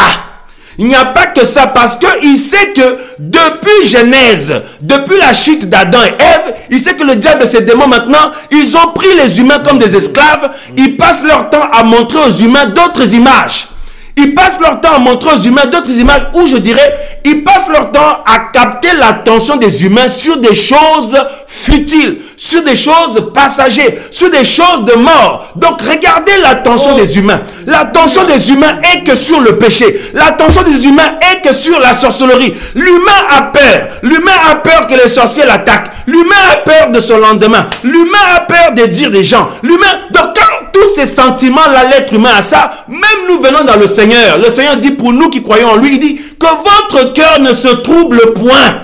Il n'y a pas que ça parce qu'il sait que depuis Genèse, depuis la chute d'Adam et Ève, il sait que le diable et ses démons maintenant, ils ont pris les humains comme des esclaves. Ils passent leur temps à montrer aux humains d'autres images. Ils passent leur temps à montrer aux humains d'autres images où je dirais, ils passent leur temps à capter l'attention des humains sur des choses futiles, sur des choses passagères, sur des choses de mort. Donc regardez l'attention des humains. L'attention des humains est que sur le péché. L'attention des humains est que sur la sorcellerie. L'humain a peur. L'humain a peur que les sorciers l'attaquent. L'humain a peur de son lendemain. L'humain a peur de dire des gens. L'humain, donc quand tous ces sentiments-là, l'être humain a ça, même nous venons dans le Seigneur. Le Seigneur dit pour nous qui croyons en lui, il dit que votre cœur ne se trouble point.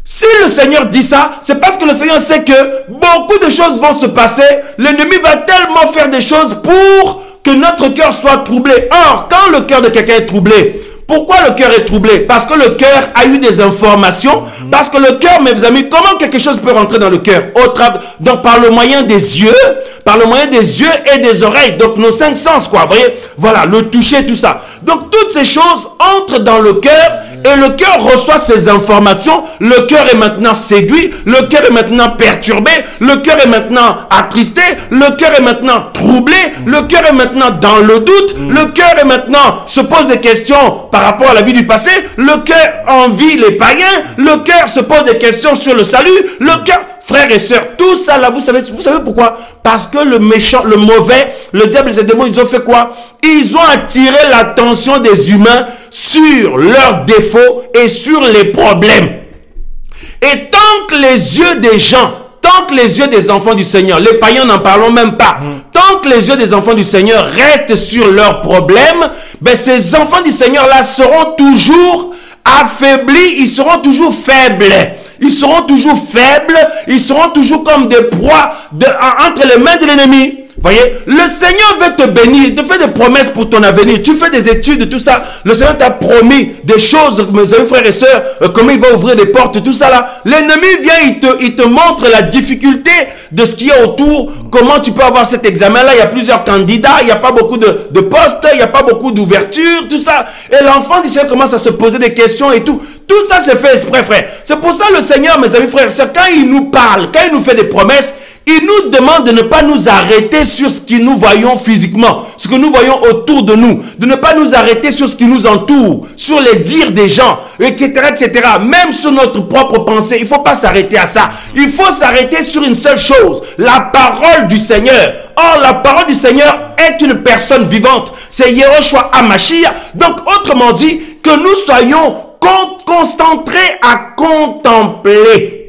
Si le Seigneur dit ça, c'est parce que le Seigneur sait que beaucoup de choses vont se passer. L'ennemi va tellement faire des choses pour que notre cœur soit troublé. Or, quand le cœur de quelqu'un est troublé, pourquoi le cœur est troublé? Parce que le cœur a eu des informations. Parce que le cœur, mes amis, comment quelque chose peut rentrer dans le cœur? Donc, par le moyen des yeux, et des oreilles. Donc, nos 5 sens, quoi. Vous voyez? Voilà, le toucher, tout ça. Donc, toutes ces choses entrent dans le cœur et le cœur reçoit ces informations. Le cœur est maintenant séduit. Le cœur est maintenant perturbé. Le cœur est maintenant attristé. Le cœur est maintenant troublé. Le cœur est maintenant dans le doute. Le cœur est maintenant se pose des questions par rapport à la vie du passé. Le cœur envie les païens. Le cœur se pose des questions sur le salut. Le cœur... Frères et sœurs, tout ça là, vous savez pourquoi? Parce que le méchant, le mauvais, le diable et ses démons, ils ont fait quoi? Ils ont attiré l'attention des humains sur leurs défauts et sur les problèmes. Et tant que les yeux des gens, tant que les yeux des enfants du Seigneur, les païens n'en parlons même pas, tant que les yeux des enfants du Seigneur restent sur leurs problèmes, ben ces enfants du Seigneur là seront toujours affaiblis, ils seront toujours faibles. Ils seront toujours faibles, ils seront toujours comme des proies entre les mains de l'ennemi. Voyez, le Seigneur veut te bénir, il te fait des promesses pour ton avenir. Tu fais des études, tout ça. Le Seigneur t'a promis des choses, mes amis frères et sœurs, comment il va ouvrir des portes, tout ça là. L'ennemi vient, il te montre la difficulté de ce qu'il y a autour. Comment tu peux avoir cet examen-là? Il y a plusieurs candidats, il n'y a pas beaucoup de postes, il n'y a pas beaucoup d'ouverture, tout ça. Et l'enfant du Seigneur commence à se poser des questions et tout. Tout ça c'est fait exprès, frère. C'est pour ça le Seigneur, mes amis frères et sœurs, quand il nous parle, quand il nous fait des promesses, il nous demande de ne pas nous arrêter sur ce que nous voyons physiquement, ce que nous voyons autour de nous, de ne pas nous arrêter sur ce qui nous entoure, sur les dires des gens, etc., etc. Même sur notre propre pensée, il ne faut pas s'arrêter à ça. Il faut s'arrêter sur une seule chose, la parole du Seigneur. Or, la parole du Seigneur est une personne vivante. C'est Yehoshua HaMashiach. Donc, autrement dit, que nous soyons concentrés à contempler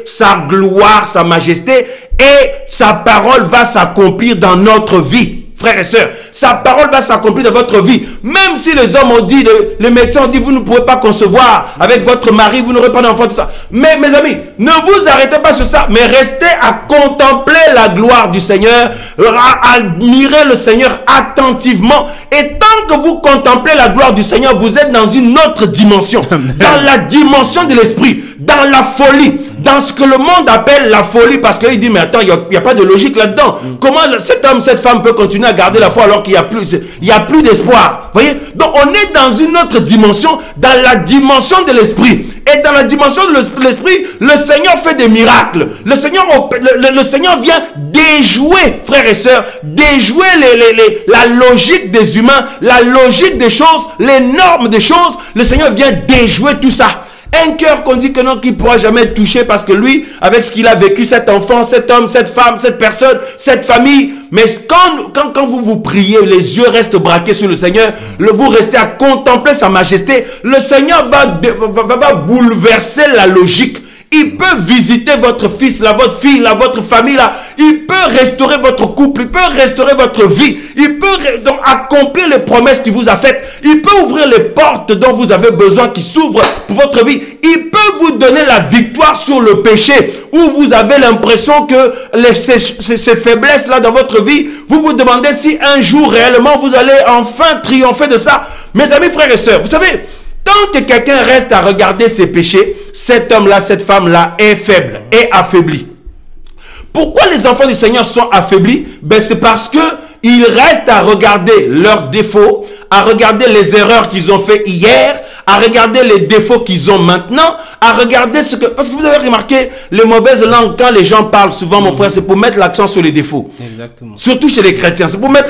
sa gloire, sa majesté, et sa parole va s'accomplir dans notre vie. Frères et sœurs, sa parole va s'accomplir dans votre vie. Même si les hommes ont dit, les médecins ont dit, vous ne pouvez pas concevoir avec votre mari, vous n'aurez pas d'enfant, tout ça. Mais mes amis, ne vous arrêtez pas sur ça, mais restez à contempler la gloire du Seigneur, à admirer le Seigneur attentivement. Et tant que vous contemplez la gloire du Seigneur, vous êtes dans une autre dimension. Amen. Dans la dimension de l'esprit, dans la folie, dans ce que le monde appelle la folie, parce qu'il dit, mais attends, il n'y a pas de logique là-dedans. Comment cet homme, cette femme peut continuer à garder la foi alors qu'il n'y a plus d'espoir? Voyez? Donc on est dans une autre dimension, dans la dimension de l'esprit. Et dans la dimension de l'esprit, le Seigneur fait des miracles. Le Seigneur vient déjouer, frères et sœurs, déjouer la logique des humains, la logique des choses, les normes des choses. Le Seigneur vient déjouer tout ça. Un cœur qu'on dit que non, qu'il ne pourra jamais être touché parce que lui, avec ce qu'il a vécu, cet enfant, cet homme, cette femme, cette personne, cette famille. Mais quand vous priez, les yeux restent braqués sur le Seigneur, vous restez à contempler sa majesté, le Seigneur va bouleverser la logique. Il peut visiter votre fils, votre fille, votre famille. Il peut restaurer votre couple. Il peut restaurer votre vie. Il peut donc accomplir les promesses qu'il vous a faites. Il peut ouvrir les portes dont vous avez besoin qui s'ouvrent pour votre vie. Il peut vous donner la victoire sur le péché où vous avez l'impression que ces faiblesses-là dans votre vie, vous vous demandez si un jour réellement vous allez enfin triompher de ça. Mes amis, frères et sœurs, vous savez, tant que quelqu'un reste à regarder ses péchés, cet homme-là, cette femme-là est faible, est affaibli. Pourquoi les enfants du Seigneur sont affaiblis? Ben c'est parce que ils restent à regarder leurs défauts, à regarder les erreurs qu'ils ont fait hier, à regarder les défauts qu'ils ont maintenant, à regarder ce que... Parce que vous avez remarqué, les mauvaises langues, quand les gens parlent souvent, mon frère, c'est pour mettre l'accent sur les défauts. Exactement. Surtout chez les chrétiens, c'est pour mettre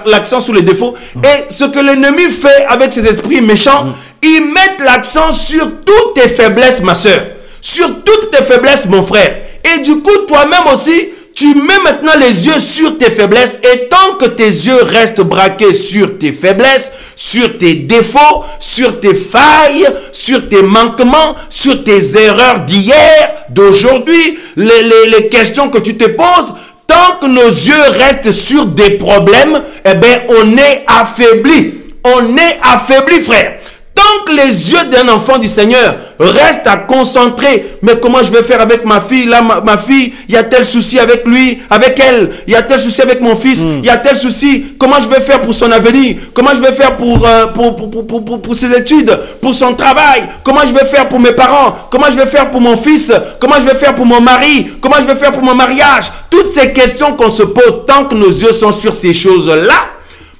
l'accent sur les défauts. Et ce que l'ennemi fait avec ses esprits méchants, ils mettent l'accent sur toutes tes faiblesses, ma soeur. Sur toutes tes faiblesses, mon frère. Et du coup, toi-même aussi, tu mets maintenant les yeux sur tes faiblesses. Et tant que tes yeux restent braqués sur tes faiblesses, sur tes défauts, sur tes failles, sur tes manquements, sur tes erreurs d'hier, d'aujourd'hui, les questions que tu te poses, tant que nos yeux restent sur des problèmes, eh bien, on est affaibli. On est affaibli, frère. Tant que les yeux d'un enfant du Seigneur restent à concentrer, mais comment je vais faire avec ma fille, là, ma fille, il y a tel souci avec lui, avec elle, il y a tel souci avec mon fils, il y a tel souci, comment je vais faire pour son avenir, comment je vais faire pour ses études, pour son travail, comment je vais faire pour mes parents, comment je vais faire pour mon fils, comment je vais faire pour mon mari, comment je vais faire pour mon mariage. Toutes ces questions qu'on se pose, tant que nos yeux sont sur ces choses-là,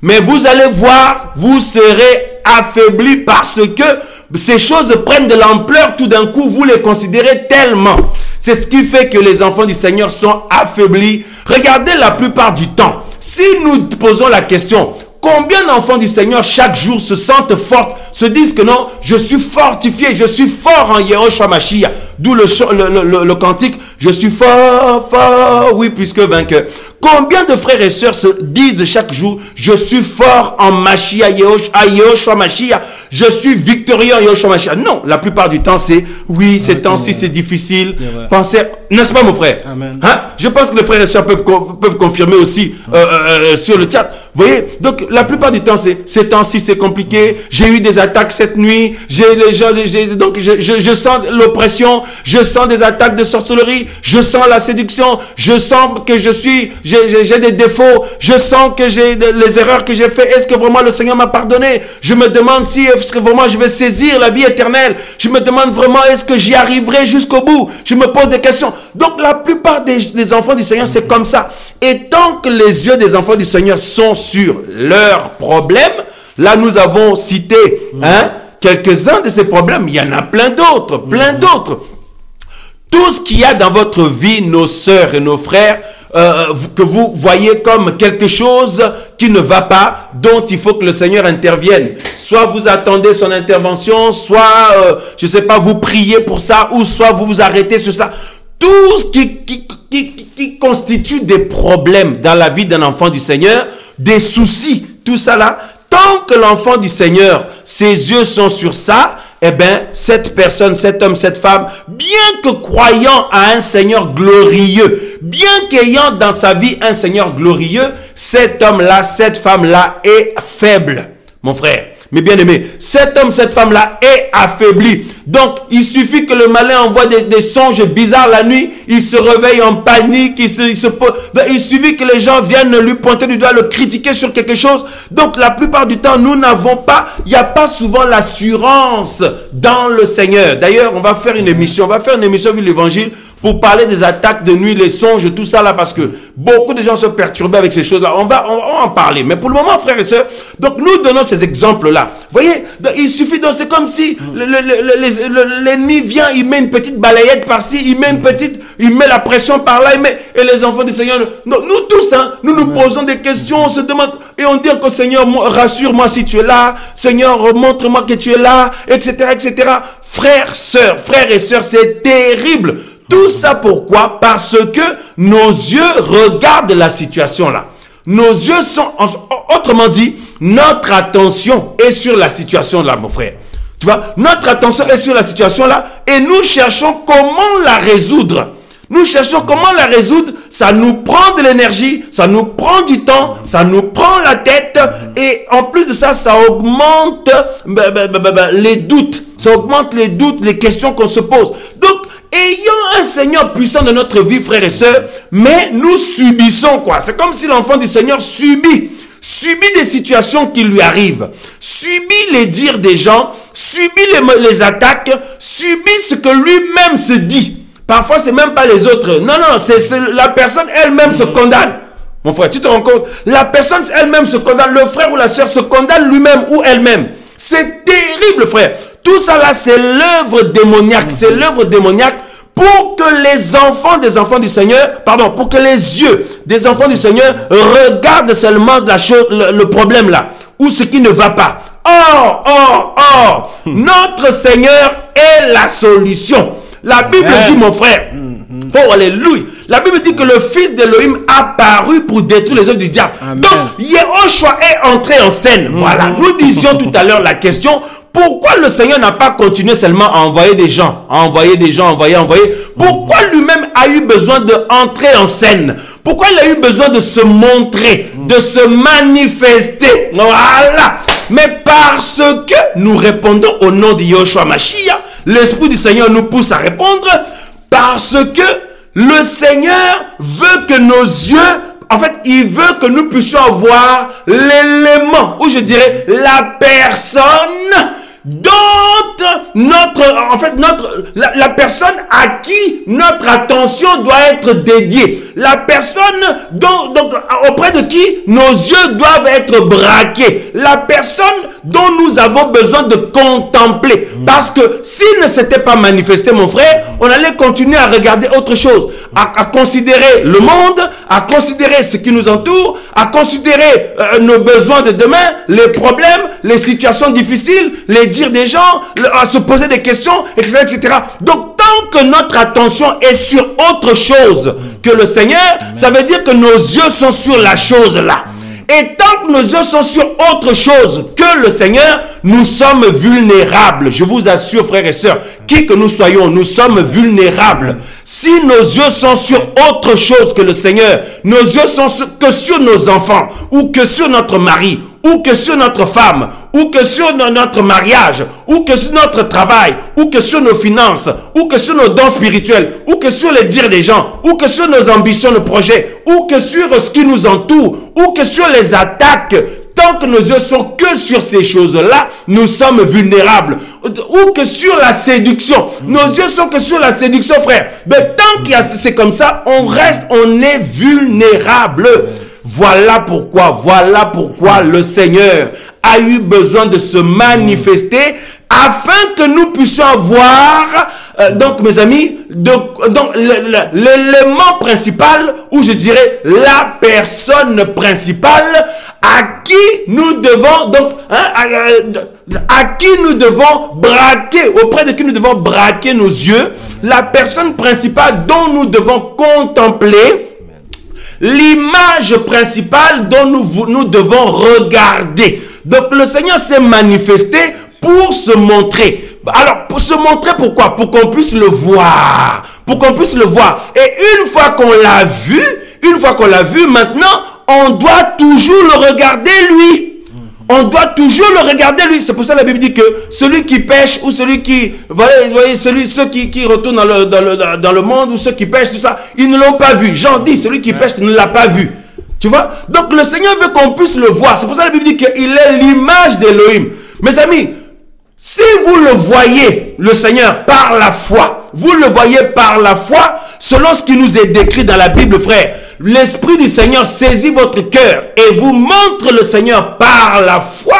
mais vous allez voir, vous serez affaiblis parce que ces choses prennent de l'ampleur. Tout d'un coup, vous les considérez tellement. C'est ce qui fait que les enfants du Seigneur sont affaiblis. Regardez la plupart du temps. Si nous posons la question, combien d'enfants du Seigneur chaque jour se sentent forts, se disent que non, je suis fortifié, je suis fort en Yehoshua HaMashiach. D'où le cantique, je suis fort, fort, oui, plus que vainqueur. Combien de frères et sœurs se disent chaque jour, je suis fort en Mashiach, Yehoshua HaMashiach, je suis victorieux en Yehoshua HaMashiach. Non, la plupart du temps, c'est, oui, ces temps-ci, c'est difficile. Pensez, n'est-ce pas, mon frère? Amen. Hein? Je pense que les frères et sœurs peuvent confirmer aussi sur le chat. Vous voyez? Donc, la plupart du temps, c'est, ces temps-ci, c'est compliqué. J'ai eu des attaques cette nuit. Donc, je sens l'oppression. Je sens des attaques de sorcellerie. je sens la séduction, je sens que j'ai des défauts, je sens que j'ai les erreurs que j'ai fait. Est-ce que vraiment le Seigneur m'a pardonné? Je me demande si est-ce que vraiment je vais saisir la vie éternelle. Je me demande vraiment est-ce que j'y arriverai jusqu'au bout. Je me pose des questions. Donc la plupart des enfants du Seigneur, c'est comme ça. Et tant que les yeux des enfants du Seigneur sont sur leurs problèmes, là nous avons cité quelques-uns de ces problèmes. Il y en a plein d'autres, Tout ce qu'il y a dans votre vie, nos sœurs et nos frères, que vous voyez comme quelque chose qui ne va pas, dont il faut que le Seigneur intervienne. Soit vous attendez son intervention, soit, je ne sais pas, vous priez pour ça, ou soit vous vous arrêtez sur ça. Tout ce qui constitue des problèmes dans la vie d'un enfant du Seigneur, des soucis, tout ça là, tant que l'enfant du Seigneur, ses yeux sont sur ça, eh bien, cette personne, cet homme, cette femme, bien que croyant à un Seigneur glorieux, bien qu'ayant dans sa vie un Seigneur glorieux, cet homme-là, cette femme-là est faible, mon frère. Mais bien aimé, cet homme, cette femme-là est affaibli. Donc, il suffit que le malin envoie des songes bizarres la nuit, il se réveille en panique, il suffit que les gens viennent lui pointer du doigt, le critiquer sur quelque chose. Donc, la plupart du temps, nous n'avons pas, il n'y a pas souvent l'assurance dans le Seigneur. D'ailleurs, on va faire une émission vu l'évangile, pour parler des attaques de nuit, les songes, tout ça là, parce que beaucoup de gens sont perturbés avec ces choses-là. On va en parler. Mais pour le moment, frères et sœurs, donc nous donnons ces exemples-là. Vous voyez, il suffit, donc c'est comme si l'ennemi vient, il met une petite balayette par-ci, il met la pression par là, et les enfants du Seigneur, nous tous, nous nous posons des questions, on se demande, et on dit que Seigneur, rassure-moi si tu es là, Seigneur, montre-moi que tu es là, etc., etc. Frères et sœurs, c'est terrible. Tout ça pourquoi? Parce que nos yeux regardent la situation là. Nos yeux sont, autrement dit, notre attention est sur la situation là, mon frère. Tu vois, notre attention est sur la situation là et nous cherchons comment la résoudre. Nous cherchons comment la résoudre. Ça nous prend de l'énergie, ça nous prend du temps, ça nous prend la tête et en plus de ça, ça augmente les doutes. Ça augmente les doutes, les questions qu'on se pose. Donc, ayant un Seigneur puissant dans notre vie, frères et sœurs, mais nous subissons quoi? C'est comme si l'enfant du Seigneur subit des situations qui lui arrivent, subit les dires des gens, subit les attaques, subit ce que lui-même se dit. Parfois, c'est même pas les autres. Non, c'est la personne elle-même se condamne. Mon frère, tu te rends compte? La personne elle-même se condamne, le frère ou la sœur se condamne lui-même ou elle-même. C'est terrible, frère. Tout ça là, c'est l'œuvre démoniaque. C'est l'œuvre démoniaque pour que les enfants des enfants du Seigneur, pour que les yeux des enfants du Seigneur regardent seulement le problème là, ou ce qui ne va pas. Or, notre Seigneur est la solution. La Bible dit, mon frère, oh alléluia, la Bible dit que le Fils d'Élohim a paru pour détruire les œuvres du diable. Amen. Donc, Yehoshua est entré en scène. Voilà, nous disions tout à l'heure la question, pourquoi le Seigneur n'a pas continué seulement à envoyer des gens, envoyer. Pourquoi lui-même a eu besoin d'entrer en scène? Pourquoi il a eu besoin de se montrer, de se manifester? Voilà. Mais parce que nous répondons au nom de Yehoshua Mashiach, l'Esprit du Seigneur nous pousse à répondre parce que le Seigneur veut que nos yeux, en fait, il veut que nous puissions avoir l'élément, ou je dirais la personne dont la personne à qui notre attention doit être dédiée. La personne auprès de qui nos yeux doivent être braqués. La personne dont nous avons besoin de contempler. Parce que s'il ne s'était pas manifesté, mon frère, on allait continuer à regarder autre chose. À considérer le monde, à considérer ce qui nous entoure, à considérer nos besoins de demain, les problèmes, les situations difficiles, les dires des gens, à se poser des questions, etc., etc. Donc, tant que notre attention est sur autre chose que le Seigneur, ça veut dire que nos yeux sont sur la chose là. Et tant que nos yeux sont sur autre chose que le Seigneur, nous sommes vulnérables. Je vous assure, frères et sœurs, qui que nous soyons, nous sommes vulnérables. Si nos yeux sont sur autre chose que le Seigneur, nos yeux sont que sur nos enfants, ou que sur notre mari, ou que sur notre femme, ou que sur notre mariage, ou que sur notre travail, ou que sur nos finances, ou que sur nos dons spirituels, ou que sur les dires des gens, ou que sur nos ambitions, nos projets, ou que sur ce qui nous entoure, ou que sur les attaques. Tant que nos yeux sont que sur ces choses-là, nous sommes vulnérables. Ou que sur la séduction. Nos yeux sont que sur la séduction, frère. Mais tant qu'il y a, c'est comme ça, on est vulnérable. Voilà pourquoi le Seigneur a eu besoin de se manifester afin que nous puissions avoir, donc mes amis, l'élément principal, ou je dirais la personne principale à qui nous devons, donc, à qui nous devons braquer, auprès de qui nous devons braquer nos yeux, la personne principale dont nous devons contempler, l'image principale dont nous devons regarder. Donc le Seigneur s'est manifesté pour se montrer. Alors, pour se montrer, pourquoi? Pour qu'on puisse le voir. Pour qu'on puisse le voir. Et une fois qu'on l'a vu, maintenant, on doit toujours le regarder lui. On doit toujours le regarder lui. C'est pour ça que la Bible dit que celui qui pêche ou celui qui, voyez, ceux qui retournent dans le monde ou ceux qui pêchent, tout ça, ils ne l'ont pas vu. Jean dit, celui qui pêche ne l'a pas vu. Tu vois? Donc le Seigneur veut qu'on puisse le voir. C'est pour ça que la Bible dit qu'il est l'image d'Élohim. Mes amis, si vous le voyez, le Seigneur, par la foi, vous le voyez par la foi, selon ce qui nous est décrit dans la Bible, frère, l'Esprit du Seigneur saisit votre cœur et vous montre le Seigneur par la foi.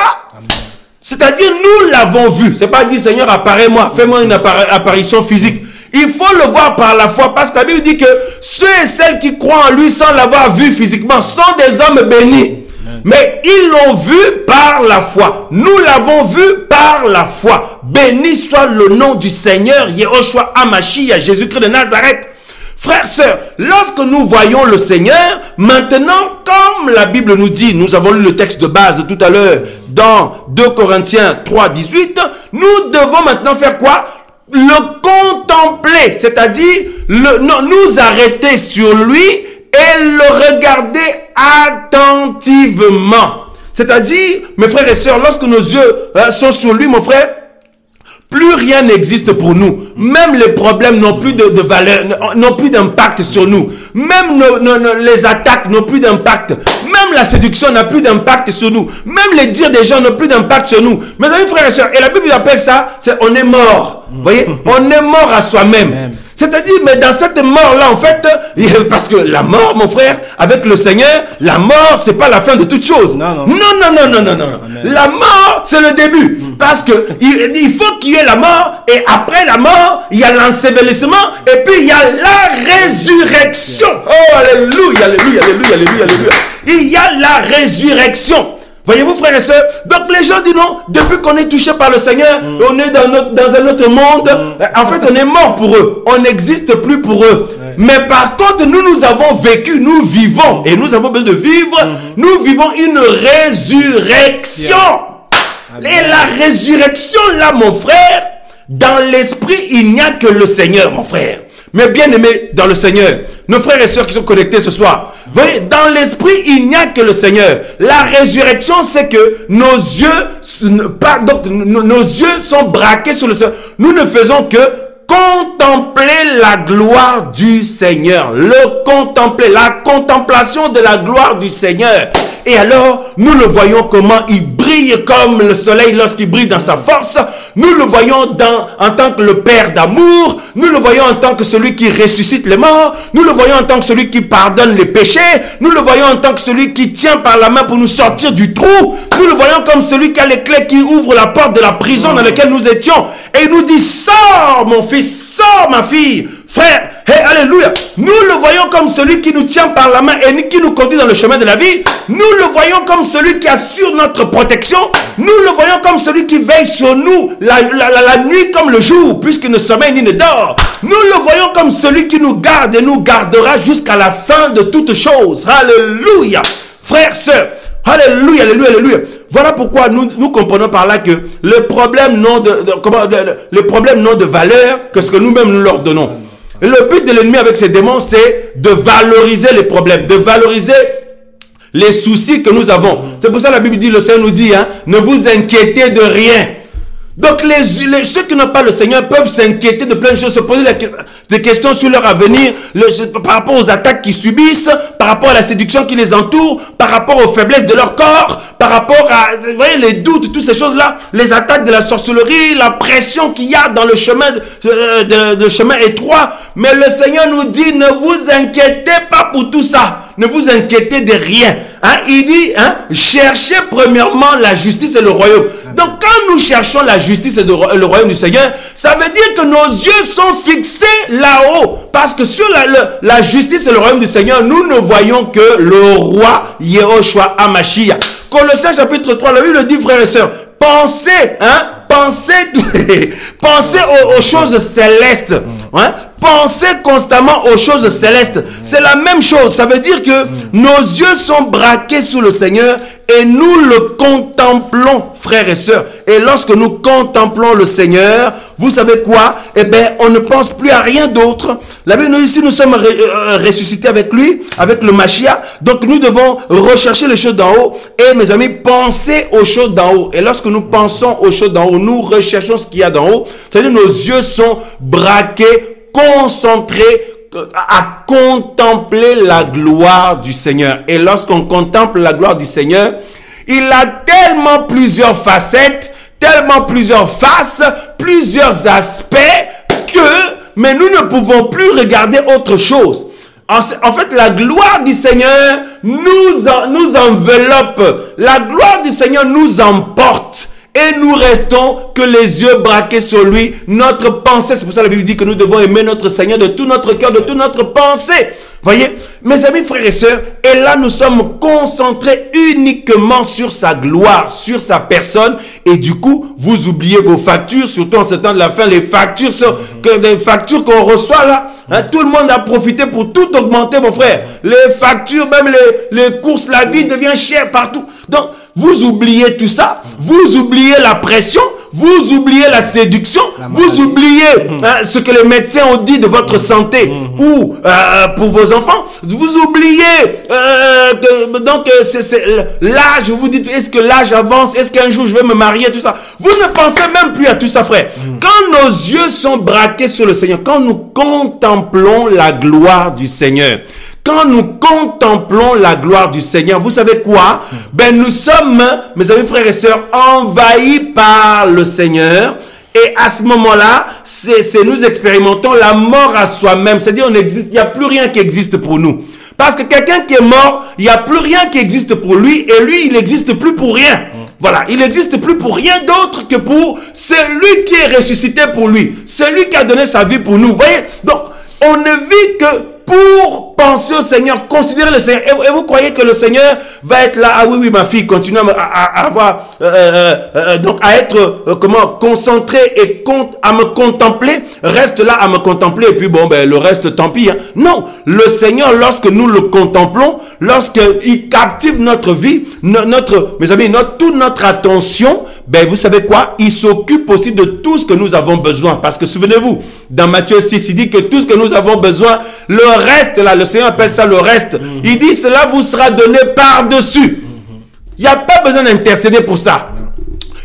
C'est-à-dire, nous l'avons vu. C'est pas dit, Seigneur, apparais-moi, fais-moi une apparition physique. Il faut le voir par la foi, parce que la Bible dit que ceux et celles qui croient en lui sans l'avoir vu physiquement sont des hommes bénis. Mais ils l'ont vu par la foi. Nous l'avons vu par la foi. Béni soit le nom du Seigneur, Yehoshua HaMashiach, Jésus-Christ de Nazareth. Frères, sœurs, lorsque nous voyons le Seigneur, maintenant, comme la Bible nous dit, nous avons lu le texte de base tout à l'heure, dans 2 Corinthiens 3, 18, nous devons maintenant faire quoi? Le contempler, c'est-à-dire nous arrêter sur lui et le regarder attentivement. C'est-à-dire, mes frères et sœurs, lorsque nos yeux sont sur lui, mon frère, plus rien n'existe pour nous. Même les problèmes n'ont plus de valeur, n'ont plus d'impact sur nous. Même les attaques n'ont plus d'impact. Même la séduction n'a plus d'impact sur nous. Même les dires des gens n'ont plus d'impact sur nous. Mes amis, frères et sœurs, et la Bible appelle ça, on est mort. Vous voyez, on est mort à soi-même. C'est-à-dire, mais dans cette mort-là, en fait, parce que la mort, mon frère, avec le Seigneur, la mort, c'est pas la fin de toute chose. Non. La mort, c'est le début. Parce que il faut qu'il y ait la mort, et après la mort, il y a l'ensevelissement, et puis il y a la résurrection. Oh, alléluia, alléluia, alléluia, alléluia, alléluia. Il y a la résurrection. Voyez-vous, frères et sœurs, donc les gens disent non, depuis qu'on est touché par le Seigneur, on est dans un autre monde, en fait on est mort pour eux, on n'existe plus pour eux. Mais par contre, nous avons vécu, nous vivons, et nous avons besoin de vivre, nous vivons une résurrection. Et la résurrection là, mon frère, dans l'esprit, il n'y a que le Seigneur, mon frère. Mais bien aimé dans le Seigneur, nos frères et sœurs qui sont connectés ce soir, vous voyez, dans l'esprit, il n'y a que le Seigneur. La résurrection, c'est que nos yeux sont braqués sur le Seigneur. Nous ne faisons que contempler la gloire du Seigneur. Le contempler, la contemplation de la gloire du Seigneur. Et alors, nous le voyons comment il brille comme le soleil lorsqu'il brille dans sa force. Nous le voyons en tant que le Père d'amour. Nous le voyons en tant que celui qui ressuscite les morts. Nous le voyons en tant que celui qui pardonne les péchés. Nous le voyons en tant que celui qui tient par la main pour nous sortir du trou. Nous le voyons comme celui qui a les clés, qui ouvre la porte de la prison dans laquelle nous étions. Et il nous dit, sors mon fils, sors ma fille. Frère, hey, alléluia. Nous le voyons comme celui qui nous tient par la main et qui nous conduit dans le chemin de la vie. Nous le voyons comme celui qui assure notre protection. Nous le voyons comme celui qui veille sur nous la nuit comme le jour, puisqu'il ne sommeille ni ne dort. Nous le voyons comme celui qui nous garde et nous gardera jusqu'à la fin de toutes choses. Alléluia. Frères, sœurs, alléluia, alléluia, alléluia. Voilà pourquoi nous comprenons par là que le problème n'ont de valeur que ce que nous-mêmes nous leur donnons. Et le but de l'ennemi avec ces démons, c'est de valoriser les problèmes, de valoriser les soucis que nous avons. C'est pour ça que la Bible dit, le Seigneur nous dit, hein, ne vous inquiétez de rien. Donc ceux qui n'ont pas le Seigneur peuvent s'inquiéter de plein de choses, se poser des questions sur leur avenir, par rapport aux attaques qu'ils subissent, par rapport à la séduction qui les entoure, par rapport aux faiblesses de leur corps, par rapport à, vous voyez, les doutes, toutes ces choses-là, les attaques de la sorcellerie, la pression qu'il y a dans le chemin, de chemin étroit. Mais le Seigneur nous dit, ne vous inquiétez pas pour tout ça. Ne vous inquiétez de rien. Hein? Il dit, hein, cherchez premièrement la justice et le royaume. Donc quand nous cherchons la justice et le royaume du Seigneur, ça veut dire que nos yeux sont fixés là-haut. Parce que sur la justice et le royaume du Seigneur, nous ne voyons que le roi Yehoshua HaMashiach. Colossiens chapitre 3, la Bible dit, frères et sœurs, pensez, hein, pensez aux choses célestes. Hein? Pensez constamment aux choses célestes. C'est la même chose. Ça veut dire que nos yeux sont braqués sur le Seigneur et nous le contemplons, frères et sœurs. Et lorsque nous contemplons le Seigneur, vous savez quoi? Eh bien, on ne pense plus à rien d'autre. La Bible nous dit, si nous sommes ressuscités avec lui, avec le Mashiach, donc nous devons rechercher les choses d'en haut. Et mes amis, pensez aux choses d'en haut. Et lorsque nous pensons aux choses d'en haut, nous recherchons ce qu'il y a d'en haut. C'est-à-dire nos yeux sont braqués, concentrés à contempler la gloire du Seigneur. Et lorsqu'on contemple la gloire du Seigneur, il a tellement plusieurs facettes, tellement plusieurs faces, plusieurs aspects mais nous ne pouvons plus regarder autre chose. En fait, la gloire du Seigneur nous enveloppe. La gloire du Seigneur nous emporte. Et nous restons que les yeux braqués sur lui, notre pensée. C'est pour ça que la Bible dit que nous devons aimer notre Seigneur de tout notre cœur, de toute notre pensée. Voyez, mes amis, frères et sœurs, et là nous sommes concentrés uniquement sur sa gloire, sur sa personne. Et du coup, vous oubliez vos factures, surtout en ce temps de la fin, les factures qu'on reçoit là. Hein, tout le monde a profité pour tout augmenter, mon frère. Les factures, même les courses, la vie devient chère partout. Donc, vous oubliez tout ça, vous oubliez la pression, vous oubliez la séduction, vous oubliez hein, ce que les médecins ont dit de votre santé ou pour vos enfants. Vous oubliez donc l'âge, vous vous dites, est-ce que l'âge avance, est-ce qu'un jour je vais me marier, tout ça. Vous ne pensez même plus à tout ça, frère. Quand nos yeux sont braqués sur le Seigneur, quand nous contemplons la gloire du Seigneur, quand nous contemplons la gloire du Seigneur, vous savez quoi? Ben nous sommes, mes amis frères et sœurs, envahis par le Seigneur. Et à ce moment-là, nous expérimentons la mort à soi-même. C'est-à-dire, il n'y a plus rien qui existe pour nous. Parce que quelqu'un qui est mort, il n'y a plus rien qui existe pour lui. Et lui, il n'existe plus pour rien. Voilà, il n'existe plus pour rien d'autre que pour celui qui est ressuscité pour lui. Celui qui a donné sa vie pour nous. Vous voyez? Donc, on ne vit que pour penser au Seigneur, considérer le Seigneur. Et vous croyez que le Seigneur va être là? Ah oui, ma fille, continue à avoir, donc à être, concentré et à me contempler. Reste là à me contempler et puis bon, ben le reste, tant pis. Hein. Non, le Seigneur, lorsque nous le contemplons, lorsqu'il captive notre vie, mes amis, toute notre attention, ben vous savez quoi? Il s'occupe aussi de tout ce que nous avons besoin. Parce que souvenez-vous, dans Matthieu 6, il dit que tout ce que nous avons besoin, le reste, là, le Seigneur appelle ça le reste. Il dit, cela vous sera donné par-dessus. Il n'y a pas besoin d'intercéder pour ça.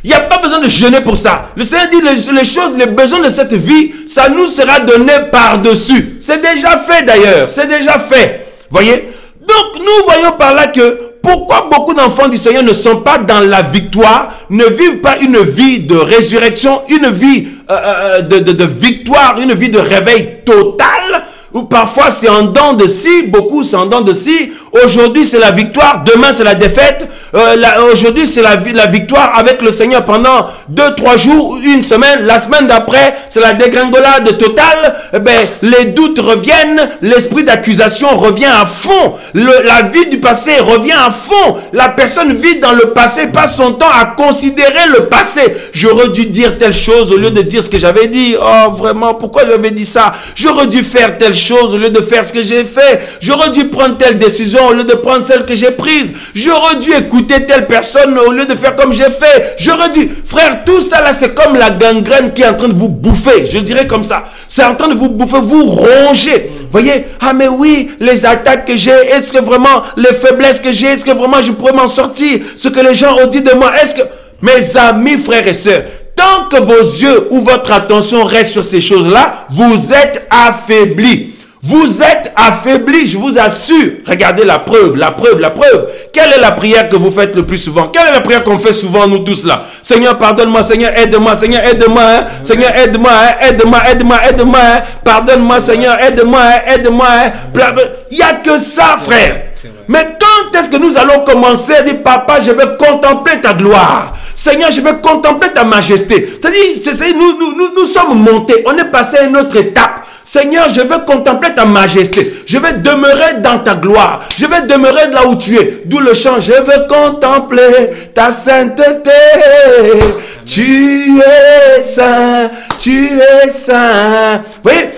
Il n'y a pas besoin de jeûner pour ça. Le Seigneur dit, les choses, les besoins de cette vie, ça nous sera donné par-dessus. C'est déjà fait d'ailleurs. C'est déjà fait. Voyez? Donc, nous voyons par là que pourquoi beaucoup d'enfants du Seigneur ne sont pas dans la victoire, ne vivent pas une vie de résurrection, une vie de victoire, une vie de réveil total, ou parfois c'est en dents de scie, beaucoup c'est en dents de scie. Aujourd'hui c'est la victoire, demain c'est la défaite. Aujourd'hui c'est la victoire avec le Seigneur pendant 2-3 jours, une semaine. La semaine d'après c'est la dégringolade totale. Les doutes reviennent, l'esprit d'accusation revient à fond, la vie du passé revient à fond. La personne vit dans le passé, passe son temps à considérer le passé. J'aurais dû dire telle chose au lieu de dire ce que j'avais dit. Oh vraiment, pourquoi j'avais dit ça? J'aurais dû faire telle chose au lieu de faire ce que j'ai fait. J'aurais dû prendre telle décision décision au lieu de prendre celle que j'ai prise. J'aurais dû écouter telle personne au lieu de faire comme j'ai fait. J'aurais dû... Frère, tout ça là, c'est comme la gangrène qui est en train de vous bouffer. Je le dirais comme ça. C'est en train de vous bouffer, vous ronger. Voyez, ah mais oui, les attaques que j'ai, est-ce que vraiment les faiblesses que j'ai, est-ce que vraiment je pourrais m'en sortir? Ce que les gens ont dit de moi, est-ce que... Mes amis, frères et sœurs, tant que vos yeux ou votre attention reste sur ces choses-là, vous êtes affaiblis. Vous êtes affaiblis, je vous assure. Regardez la preuve, la preuve, la preuve. Quelle est la prière que vous faites le plus souvent? Quelle est la prière qu'on fait souvent, nous tous là? Seigneur, pardonne-moi, Seigneur, aide-moi, Seigneur, aide-moi, hein? Seigneur, aide-moi, hein? Aide-moi, aide-moi, aide-moi, hein? Pardonne-moi, Seigneur, aide-moi, hein? Aide-moi, hein? Il n'y a que ça, frère. Mais quand est-ce que nous allons commencer à dire, Papa, je vais contempler ta gloire. Seigneur, je vais contempler ta majesté. C'est-à-dire, nous sommes montés, on est passé à une autre étape. Seigneur, je veux contempler ta majesté. Je vais demeurer dans ta gloire. Je vais demeurer là où tu es. D'où le chant, je veux contempler ta sainteté. Tu es saint, tu es saint. Vous voyez,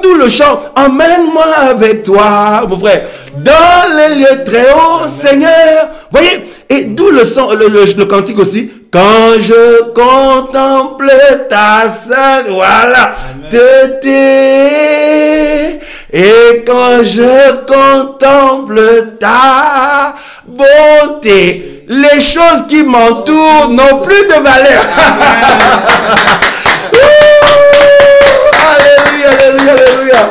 d'où le chant, emmène-moi avec toi, mon frère, dans les lieux très hauts, Seigneur. Vous voyez, et d'où le cantique aussi. Quand je contemple ta sainte, voilà, et quand je contemple ta beauté, les choses qui m'entourent n'ont plus de valeur. Alléluia, alléluia, alléluia.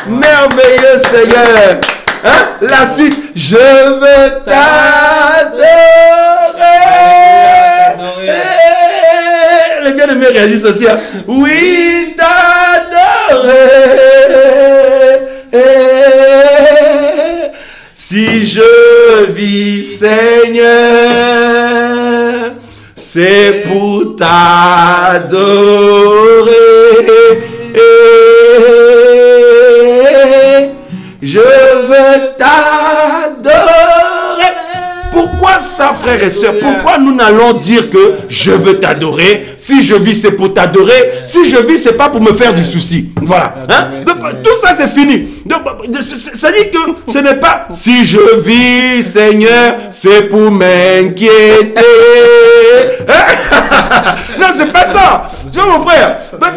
Merveilleux Seigneur. Hein? La suite, je veux t'adorer. Les bien-aimés réagissent aussi. Hein? Oui, t'adorer. Si je vis, Seigneur, c'est pour t'adorer. Je veux t'adorer. Pourquoi ça, frères et sœurs? Pourquoi nous n'allons dire que je veux t'adorer? Si je vis, c'est pour t'adorer. Si je vis, c'est pas pour me faire du souci. Voilà. Hein? Donc, tout ça, c'est fini. Ça dit que ce n'est pas si je vis, Seigneur, c'est pour m'inquiéter. Non, c'est pas ça. Tu vois, mon frère? Donc,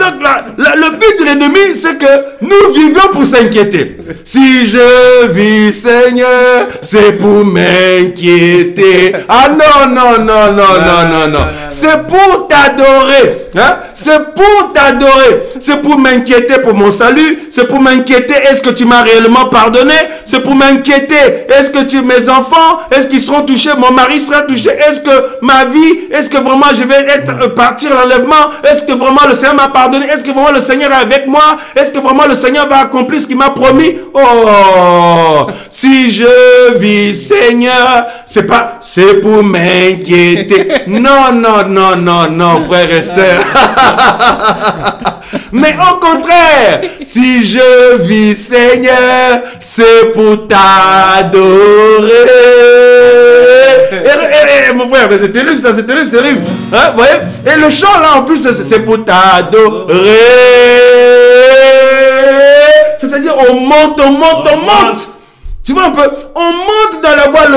le but de l'ennemi, c'est que nous vivions pour s'inquiéter. Si je vis, Seigneur, c'est pour m'inquiéter. Ah non, non, non, non, non, non, non. C'est pour t'adorer. Hein? C'est pour t'adorer. C'est pour m'inquiéter pour mon salut. C'est pour m'inquiéter. Est-ce que tu m'as réellement pardonné? C'est pour m'inquiéter. Est-ce que mes enfants, est-ce qu'ils seront touchés? Mon mari sera touché? Est-ce que ma vie, est-ce que vraiment je vais partir à l'enlèvement? Est-ce que vraiment le Seigneur m'a pardonné? Est-ce que vraiment le Seigneur est avec moi? Est-ce que vraiment le Seigneur va accomplir ce qu'il m'a promis? Oh, si je vis, Seigneur, c'est pour m'inquiéter. Non, non, non, non, non, frères et sœurs. Mais au contraire, si je vis, Seigneur, c'est pour t'adorer. Mon frère, c'est terrible ça, c'est terrible, c'est terrible. Hein, vous voyez? Et le chant là, en plus, c'est pour t'adorer. C'est-à-dire, on monte, on monte, on monte. Tu vois un peu? On monte dans la voie,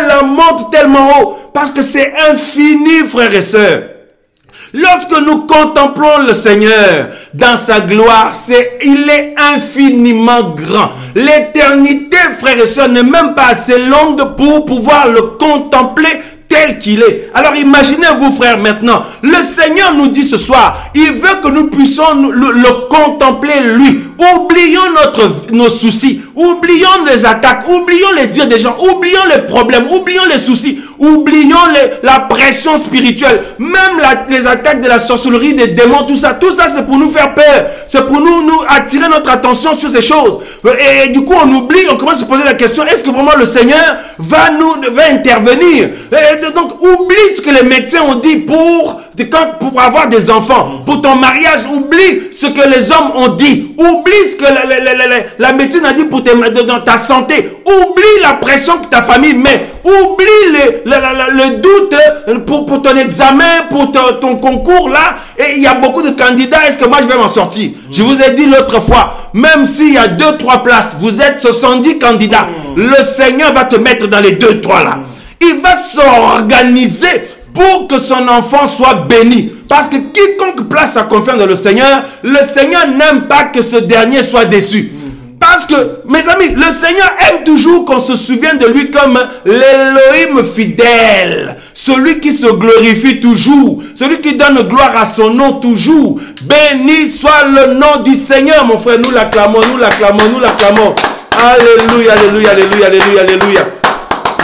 la monte tellement haut. Parce que c'est infini, frères et sœurs. Lorsque nous contemplons le Seigneur dans sa gloire, il est infiniment grand. L'éternité, frères et sœurs, n'est même pas assez longue pour pouvoir le contempler tel qu'il est. Alors imaginez-vous, frères, maintenant, le Seigneur nous dit ce soir, il veut que nous puissions le contempler lui. Oublions nos soucis, oublions les attaques, oublions les dires des gens, oublions les problèmes, oublions les soucis, oublions la pression spirituelle, même les attaques de la sorcellerie, des démons, tout ça c'est pour nous faire peur, c'est pour nous attirer notre attention sur ces choses. Et du coup on oublie, on commence à se poser la question, est-ce que vraiment le Seigneur va intervenir? Et donc oublie ce que les médecins ont dit pour pour avoir des enfants, pour ton mariage, oublie ce que les hommes ont dit. Oublie ce que la médecine a dit pour dans ta santé. Oublie la pression que ta famille met. Oublie le doute pour ton examen, pour ton concours là. Et il y a beaucoup de candidats. Est-ce que moi je vais m'en sortir? Je vous ai dit l'autre fois, même s'il y a 2-3 places, vous êtes 70 candidats. Le Seigneur va te mettre dans les 2-3 là. Il va s'organiser pour que son enfant soit béni. Parce que quiconque place sa confiance dans le Seigneur n'aime pas que ce dernier soit déçu. Parce que, mes amis, le Seigneur aime toujours qu'on se souvienne de lui comme l'Élohim fidèle. Celui qui se glorifie toujours. Celui qui donne gloire à son nom toujours. Béni soit le nom du Seigneur, mon frère. Nous l'acclamons, nous l'acclamons, nous l'acclamons. Alléluia, alléluia, alléluia, alléluia, alléluia.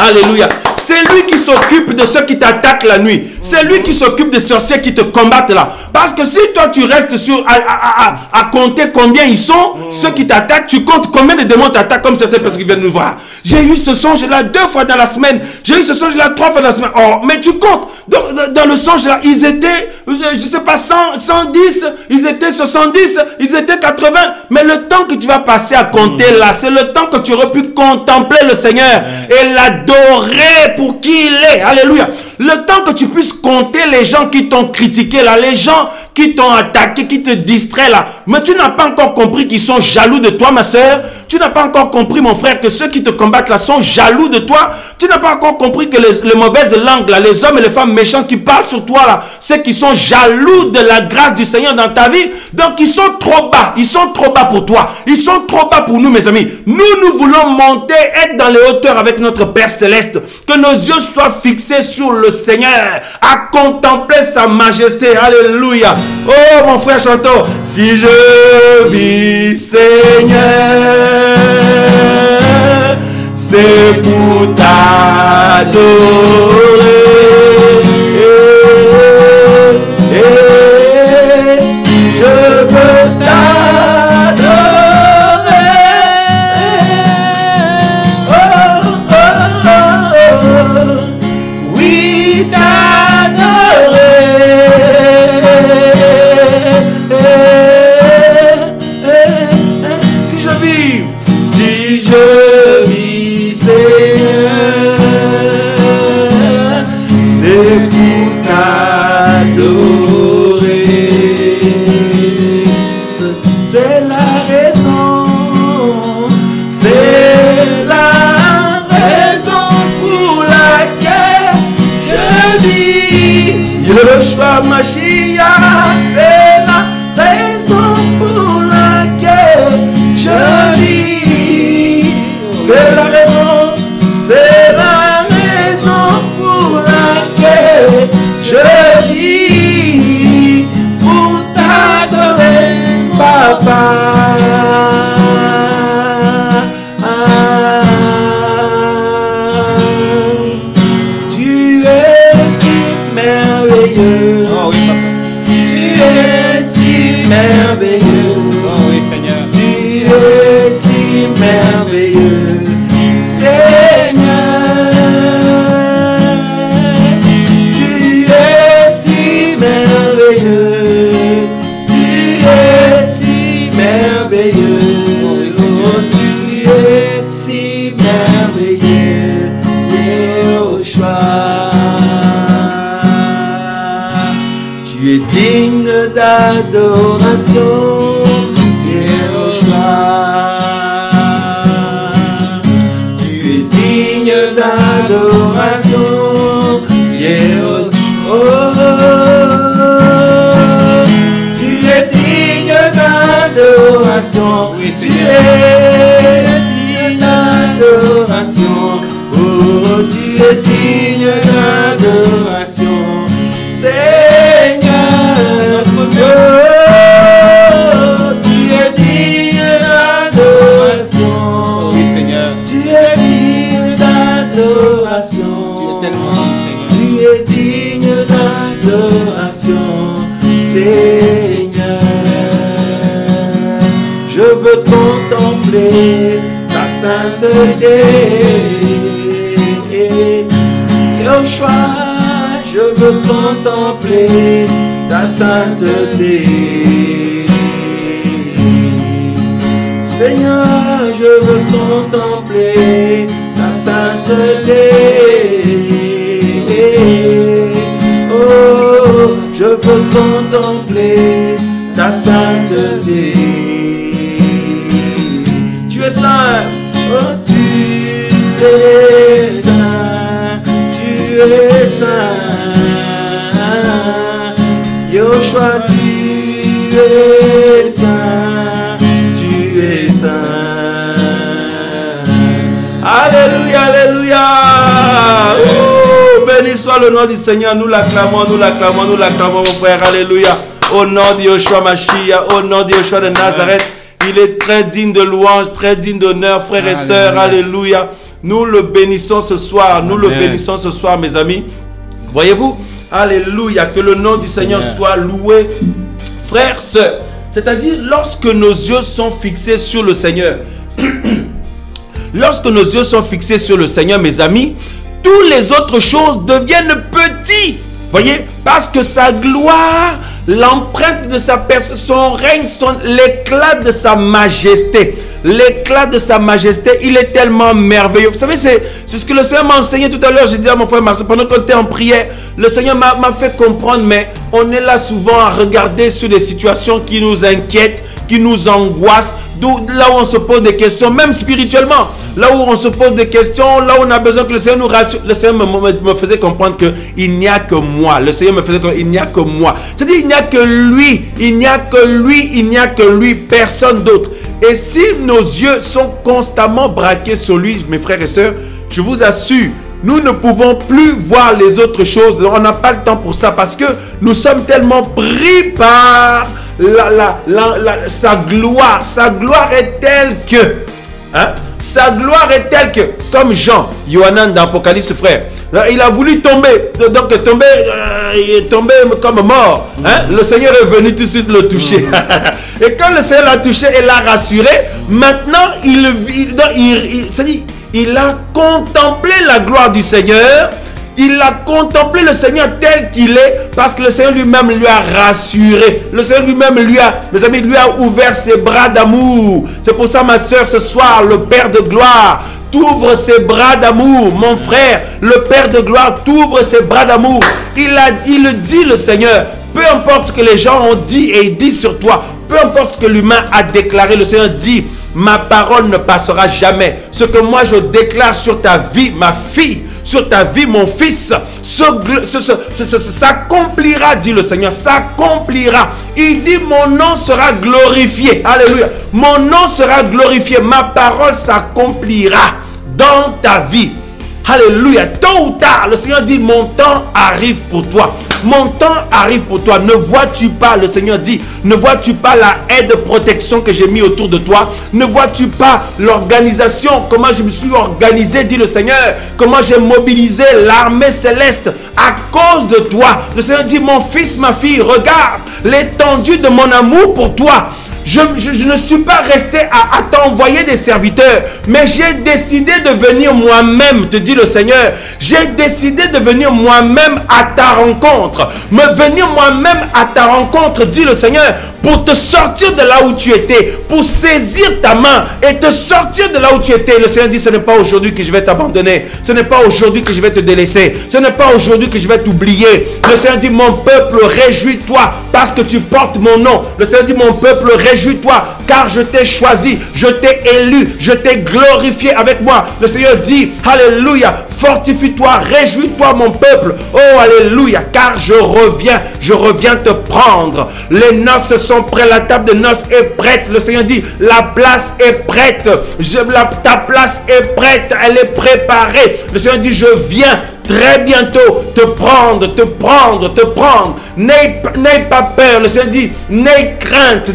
Alléluia. C'est lui qui s'occupe de ceux qui t'attaquent la nuit. C'est lui qui s'occupe des sorciers qui te combattent là. Parce que si toi tu restes à compter combien ils sont, ceux qui t'attaquent, tu comptes combien de démons t'attaquent comme certaines personnes qui viennent nous voir. J'ai eu ce songe là 2 fois dans la semaine. J'ai eu ce songe là 3 fois dans la semaine. Oh, mais tu comptes. Dans le songe là, ils étaient, je sais pas, 110, ils étaient 70, ils étaient 80. Mais le temps que tu vas passer à compter là, c'est le temps que tu aurais pu contempler le Seigneur et l'adorer pour qui il est. Alléluia. Le temps que tu puisses compter les gens qui t'ont critiqué là, les gens qui t'ont attaqué, qui te distraient là. Mais tu n'as pas encore compris qu'ils sont jaloux de toi, ma soeur. Tu n'as pas encore compris, mon frère, que ceux qui te combattent là sont jaloux de toi. Tu n'as pas encore compris que les mauvaises langues là, les hommes et les femmes méchants qui parlent sur toi là, c'est qu'ils sont jaloux de la grâce du Seigneur dans ta vie. Donc ils sont trop bas. Ils sont trop bas pour toi. Ils sont trop bas pour nous, mes amis. Nous voulons monter, être dans les hauteurs avec notre Père Céleste. Que nos yeux soient fixés sur le Seigneur, à contempler sa majesté. Alléluia. Oh mon frère chanteur, si je vis Seigneur, c'est pour t'adorer. Je veux t'adorer. Oui, t'adorer. Si je vis, Seigneur, c'est pour t'adorer. C'est la raison pour laquelle je vis. Yeshua Mashiach, c'est la raison pour laquelle je vis. C'est la raison pour laquelle je vis, pour t'adorer, Papa. Tu es si merveilleux. Oh oui, Papa. Tu es si merveilleux. Oh oui, Seigneur. Tu es si merveilleux, Seigneur. Tu es si merveilleux. Tu es si merveilleux. Oh, tu es si merveilleux, Yeshua. Tu es digne d'adoration, tu es digne d'adoration, tu es digne d'adoration, Oui, tu Seigneur. es digne d'adoration, oh, tu es digne d'adoration, Seigneur. Tu es digne d'adoration. Oui, Seigneur. Tu es digne d'adoration. Tu es tellement digne, Seigneur. Tu es digne d'adoration, Seigneur. Je veux contempler ta sainteté. Yeshua, je veux contempler ta sainteté. Seigneur, je veux contempler ta sainteté. Oh, je veux contempler ta sainteté. Tu es saint, oh tu es saint, tu es saint. Yoshua, tu es saint, tu es saint. Alléluia, alléluia. Oh, béni soit le nom du Seigneur. Nous l'acclamons, nous l'acclamons, nous l'acclamons, mon frère. Alléluia. Au nom de Yoshua Mashiach, au nom de Yoshua de Nazareth. Il est très digne de louange, très digne d'honneur, frères et sœurs. Alléluia. Nous le bénissons ce soir. Nous le bénissons ce soir, mes amis. Voyez-vous? Alléluia. Que le nom du Seigneur soit loué. Frères, sœurs. C'est-à-dire, lorsque nos yeux sont fixés sur le Seigneur. Lorsque nos yeux sont fixés sur le Seigneur, mes amis, toutes les autres choses deviennent petites. Voyez, parce que sa gloire, l'empreinte de sa personne, son règne, l'éclat de sa majesté. L'éclat de sa majesté, il est tellement merveilleux. Vous savez, c'est ce que le Seigneur m'a enseigné tout à l'heure. J'ai dit à mon frère Marcel, pendant qu'on était en prière, le Seigneur m'a fait comprendre, mais on est là souvent à regarder sur des situations qui nous inquiètent, qui nous angoissent, là où on se pose des questions, même spirituellement, là où on se pose des questions, là où on a besoin que le Seigneur nous rassure. Le Seigneur me faisait comprendre qu'il n'y a que moi. Le Seigneur me faisait comprendre qu'il n'y a que moi. C'est-à-dire il n'y a que lui, il n'y a que lui, il n'y a que lui, personne d'autre. Et si nos yeux sont constamment braqués sur lui, mes frères et sœurs, je vous assure, nous ne pouvons plus voir les autres choses. On n'a pas le temps pour ça parce que nous sommes tellement pris par sa gloire. Sa gloire est telle que, sa gloire est telle que, comme Jean, Yohanan dans l'Apocalypse, frère, il a voulu tomber, donc il est tombé comme mort. Le Seigneur est venu tout de suite le toucher. Et quand le Seigneur l'a touché et l'a rassuré, maintenant il a contemplé la gloire du Seigneur. Il a contemplé le Seigneur tel qu'il est, parce que le Seigneur lui-même lui a rassuré. Le Seigneur lui-même mes amis, lui a ouvert ses bras d'amour. C'est pour ça, ma soeur, ce soir, le Père de gloire t'ouvre ses bras d'amour. Mon frère, le Père de gloire t'ouvre ses bras d'amour. Il le dit, le Seigneur. Peu importe ce que les gens ont dit et ils disent sur toi, peu importe ce que l'humain a déclaré, le Seigneur dit, ma parole ne passera jamais. Ce que moi je déclare sur ta vie, ma fille, sur ta vie, mon fils, s'accomplira, dit le Seigneur, s'accomplira. Il dit, mon nom sera glorifié. Alléluia. Mon nom sera glorifié. Ma parole s'accomplira dans ta vie. Alléluia. Tôt ou tard, le Seigneur dit, mon temps arrive pour toi. Mon temps arrive pour toi. Ne vois-tu pas, le Seigneur dit, ne vois-tu pas la haie de protection que j'ai mis autour de toi? Ne vois-tu pas l'organisation, comment je me suis organisé, dit le Seigneur, comment j'ai mobilisé l'armée céleste à cause de toi? Le Seigneur dit, mon fils, ma fille, regarde l'étendue de mon amour pour toi. Je ne suis pas resté à t'envoyer des serviteurs, mais j'ai décidé de venir moi-même, te dit le Seigneur. J'ai décidé de venir moi-même à ta rencontre. Venir moi-même à ta rencontre, dit le Seigneur, pour te sortir de là où tu étais, pour saisir ta main et te sortir de là où tu étais. Le Seigneur dit, ce n'est pas aujourd'hui que je vais t'abandonner. Ce n'est pas aujourd'hui que je vais te délaisser. Ce n'est pas aujourd'hui que je vais t'oublier. Le Seigneur dit, mon peuple, réjouis-toi parce que tu portes mon nom. Le Seigneur dit, mon peuple, réjouis-toi car je t'ai choisi, je t'ai élu, je t'ai glorifié avec moi. Le Seigneur dit, alléluia, fortifie-toi, réjouis-toi mon peuple. Oh, alléluia, car je reviens te prendre. Les noces sont prêtes, la table de noces est prête. Le Seigneur dit, la place est prête. Ta place est prête, elle est préparée. Le Seigneur dit, je viens très bientôt te prendre. N'aie pas peur. Le Seigneur dit, n'aie crainte,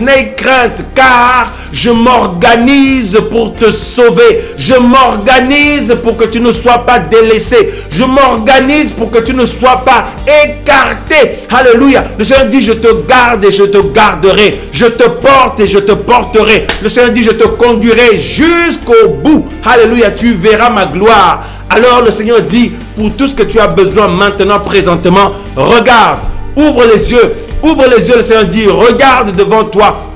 car je m'organise pour te sauver. Je m'organise pour que tu ne sois pas délaissé. Je m'organise pour que tu ne sois pas écarté. Alléluia. Le Seigneur dit, je te garde et je te garderai. Je te porte et je te porterai. Le Seigneur dit, je te conduirai jusqu'au bout. Alléluia. Tu verras ma gloire. Alors le Seigneur dit, pour tout ce que tu as besoin maintenant, présentement. Regarde, ouvre les yeux, le Seigneur dit, regarde devant toi.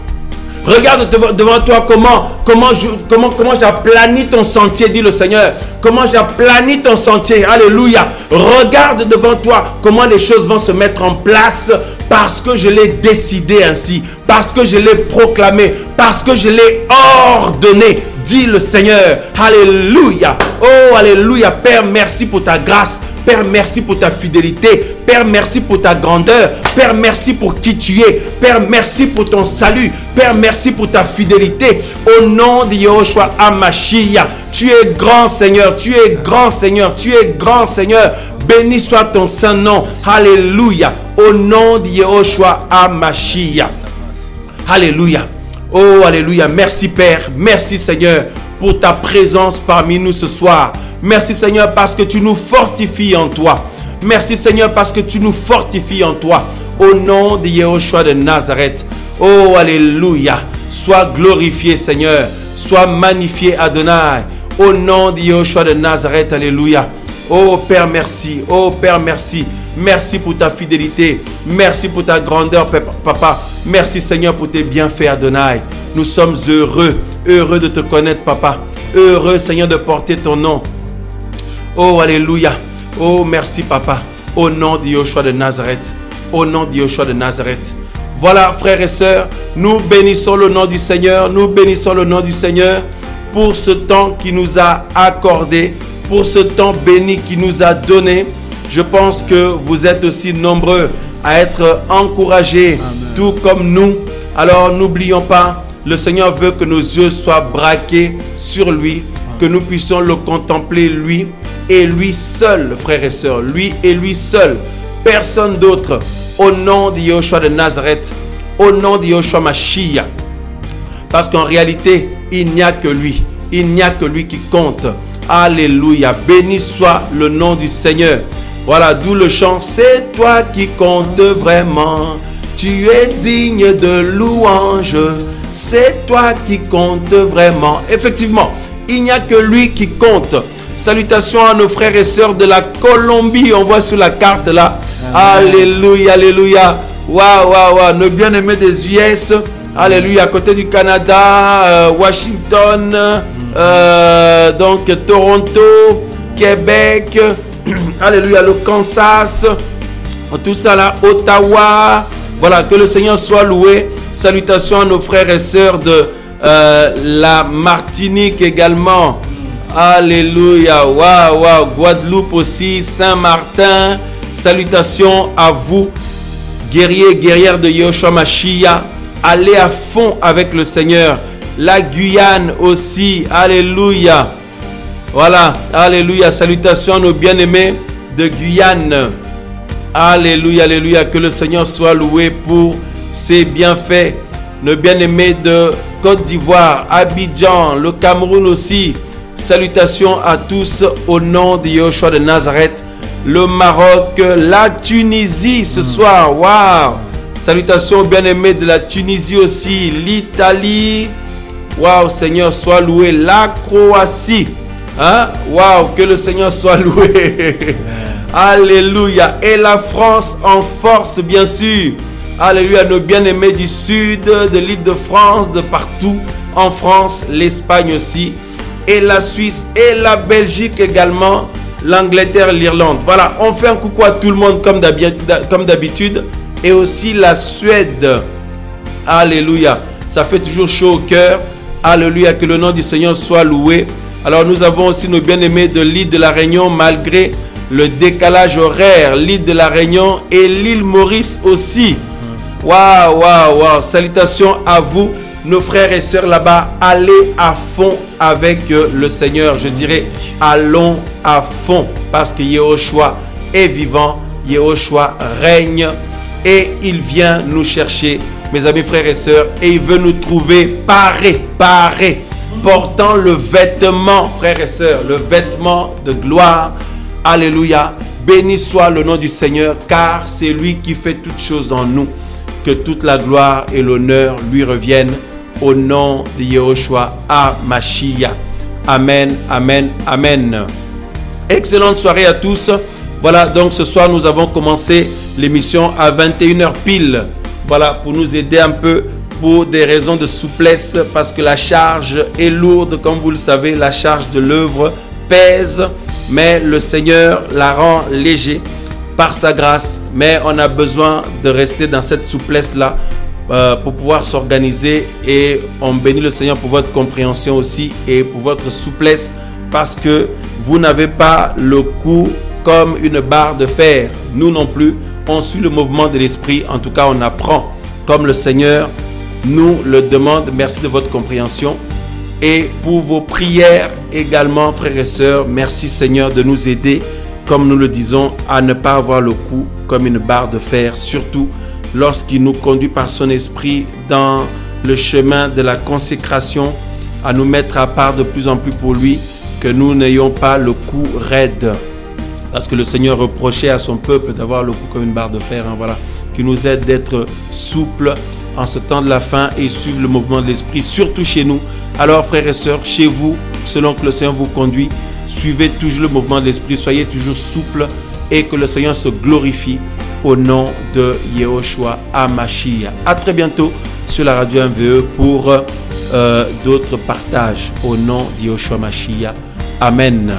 Regarde devant toi comment j'aplanis ton sentier, dit le Seigneur. Comment j'aplanis ton sentier. Alléluia. Regarde devant toi comment les choses vont se mettre en place parce que je l'ai décidé ainsi. Parce que je l'ai proclamé. Parce que je l'ai ordonné, dit le Seigneur. Alléluia. Oh, alléluia. Père, merci pour ta grâce. Père, merci pour ta fidélité. Père, merci pour ta grandeur. Père, merci pour qui tu es. Père, merci pour ton salut. Père, merci pour ta fidélité. Au nom de Yahushua HaMashiach, tu es grand Seigneur. Tu es grand Seigneur. Tu es grand Seigneur. Béni soit ton saint nom. Alléluia. Au nom de Yahushua HaMashiach. Alléluia. Oh, alléluia. Merci Père. Merci Seigneur pour ta présence parmi nous ce soir. Merci Seigneur parce que tu nous fortifies en toi. Merci Seigneur parce que tu nous fortifies en toi. Au nom de Yahushua de Nazareth. Oh, alléluia. Sois glorifié Seigneur. Sois magnifié Adonai. Au nom de Yahushua de Nazareth. Alléluia. Oh Père, merci. Oh Père, merci. Merci pour ta fidélité. Merci pour ta grandeur, Papa. Merci Seigneur pour tes bienfaits, Adonai. Nous sommes heureux de te connaître, Papa. Heureux, Seigneur, de porter ton nom. Oh, alléluia. Oh, merci, Papa. Au nom de Yahushua de Nazareth. Au nom de Yahushua de Nazareth. Voilà, frères et sœurs, nous bénissons le nom du Seigneur. Nous bénissons le nom du Seigneur pour ce temps qu'il nous a accordé, pour ce temps béni qu'il nous a donné. Je pense que vous êtes aussi nombreux à être encouragés, tout comme nous. Alors, n'oublions pas, le Seigneur veut que nos yeux soient braqués sur lui, que nous puissions le contempler, lui, et lui seul, frères et sœurs, lui et lui seul, personne d'autre, au nom de Yahushua de Nazareth, au nom de Yahushua Mashiach. Parce qu'en réalité, il n'y a que lui qui compte. Alléluia, béni soit le nom du Seigneur. Voilà, d'où le chant, c'est toi qui comptes vraiment, tu es digne de louange, c'est toi qui comptes vraiment. Effectivement, il n'y a que lui qui compte. Salutations à nos frères et sœurs de la Colombie. On voit sur la carte là. Amen. Alléluia, alléluia. Waouh, waouh, waouh. Nos bien-aimés des US. Alléluia. À côté du Canada, Washington, donc Toronto, Québec. Alléluia. Le Kansas. Tout ça là. Ottawa. Voilà. Que le Seigneur soit loué. Salutations à nos frères et sœurs de la Martinique également. Alléluia, waouh, waouh, Guadeloupe aussi, Saint-Martin, salutations à vous, guerriers, guerrières de Yahushua Mashiach, allez à fond avec le Seigneur, la Guyane aussi, alléluia, voilà, alléluia, salutations à nos bien-aimés de Guyane, alléluia, alléluia, que le Seigneur soit loué pour ses bienfaits, nos bien-aimés de Côte d'Ivoire, Abidjan, le Cameroun aussi. Salutations à tous au nom de Yahushua de Nazareth. Le Maroc, la Tunisie ce soir. Waouh! Salutations aux bien-aimés de la Tunisie aussi. L'Italie. Waouh, Seigneur, sois loué. La Croatie. Hein? Waouh, que le Seigneur soit loué. Alléluia. Et la France en force, bien sûr. Alléluia. Nos bien-aimés du sud, de l'île de France, de partout. En France, l'Espagne aussi. Et la Suisse et la Belgique également, l'Angleterre, l'Irlande. Voilà, on fait un coucou à tout le monde comme d'habitude. Et aussi la Suède. Alléluia. Ça fait toujours chaud au cœur. Alléluia, que le nom du Seigneur soit loué. Alors nous avons aussi nos bien-aimés de l'île de la Réunion, malgré le décalage horaire. L'île de la Réunion et l'île Maurice aussi. Waouh, waouh, waouh. Salutations à vous. Nos frères et sœurs là-bas, allez à fond avec le Seigneur. Je dirais, allons à fond. Parce que Yahushua est vivant. Yahushua règne. Et il vient nous chercher, mes amis frères et sœurs. Et il veut nous trouver parés. Portant le vêtement, frères et sœurs. Le vêtement de gloire. Alléluia. Béni soit le nom du Seigneur. Car c'est lui qui fait toutes choses en nous. Que toute la gloire et l'honneur lui reviennent. Au nom de Yahushua HaMashiach. Amen, amen, amen. Excellente soirée à tous. Voilà, donc ce soir, nous avons commencé l'émission à 21h pile. Voilà, pour nous aider un peu pour des raisons de souplesse, parce que la charge est lourde, comme vous le savez, la charge de l'œuvre pèse, mais le Seigneur la rend léger par sa grâce. Mais on a besoin de rester dans cette souplesse-là pour pouvoir s'organiser, et on bénit le Seigneur pour votre compréhension aussi et pour votre souplesse, parce que vous n'avez pas le cou comme une barre de fer. Nous non plus, on suit le mouvement de l'esprit. En tout cas, on apprend comme le Seigneur nous le demande. Merci de votre compréhension et pour vos prières également, frères et sœurs. Merci Seigneur de nous aider, comme nous le disons, à ne pas avoir le cou comme une barre de fer, surtout lorsqu'il nous conduit par son esprit dans le chemin de la consécration, à nous mettre à part de plus en plus pour lui, que nous n'ayons pas le cou raide. Parce que le Seigneur reprochait à son peuple d'avoir le cou comme une barre de fer. Voilà. Qui nous aide d'être souple en ce temps de la fin et suivre le mouvement de l'esprit, surtout chez nous. Alors frères et sœurs, chez vous, selon que le Seigneur vous conduit, suivez toujours le mouvement de l'esprit, soyez toujours souple et que le Seigneur se glorifie au nom de Yehoshua HaMashiach. À très bientôt sur la radio MVE pour d'autres partages au nom de Yehoshua HaMashiach. Amen.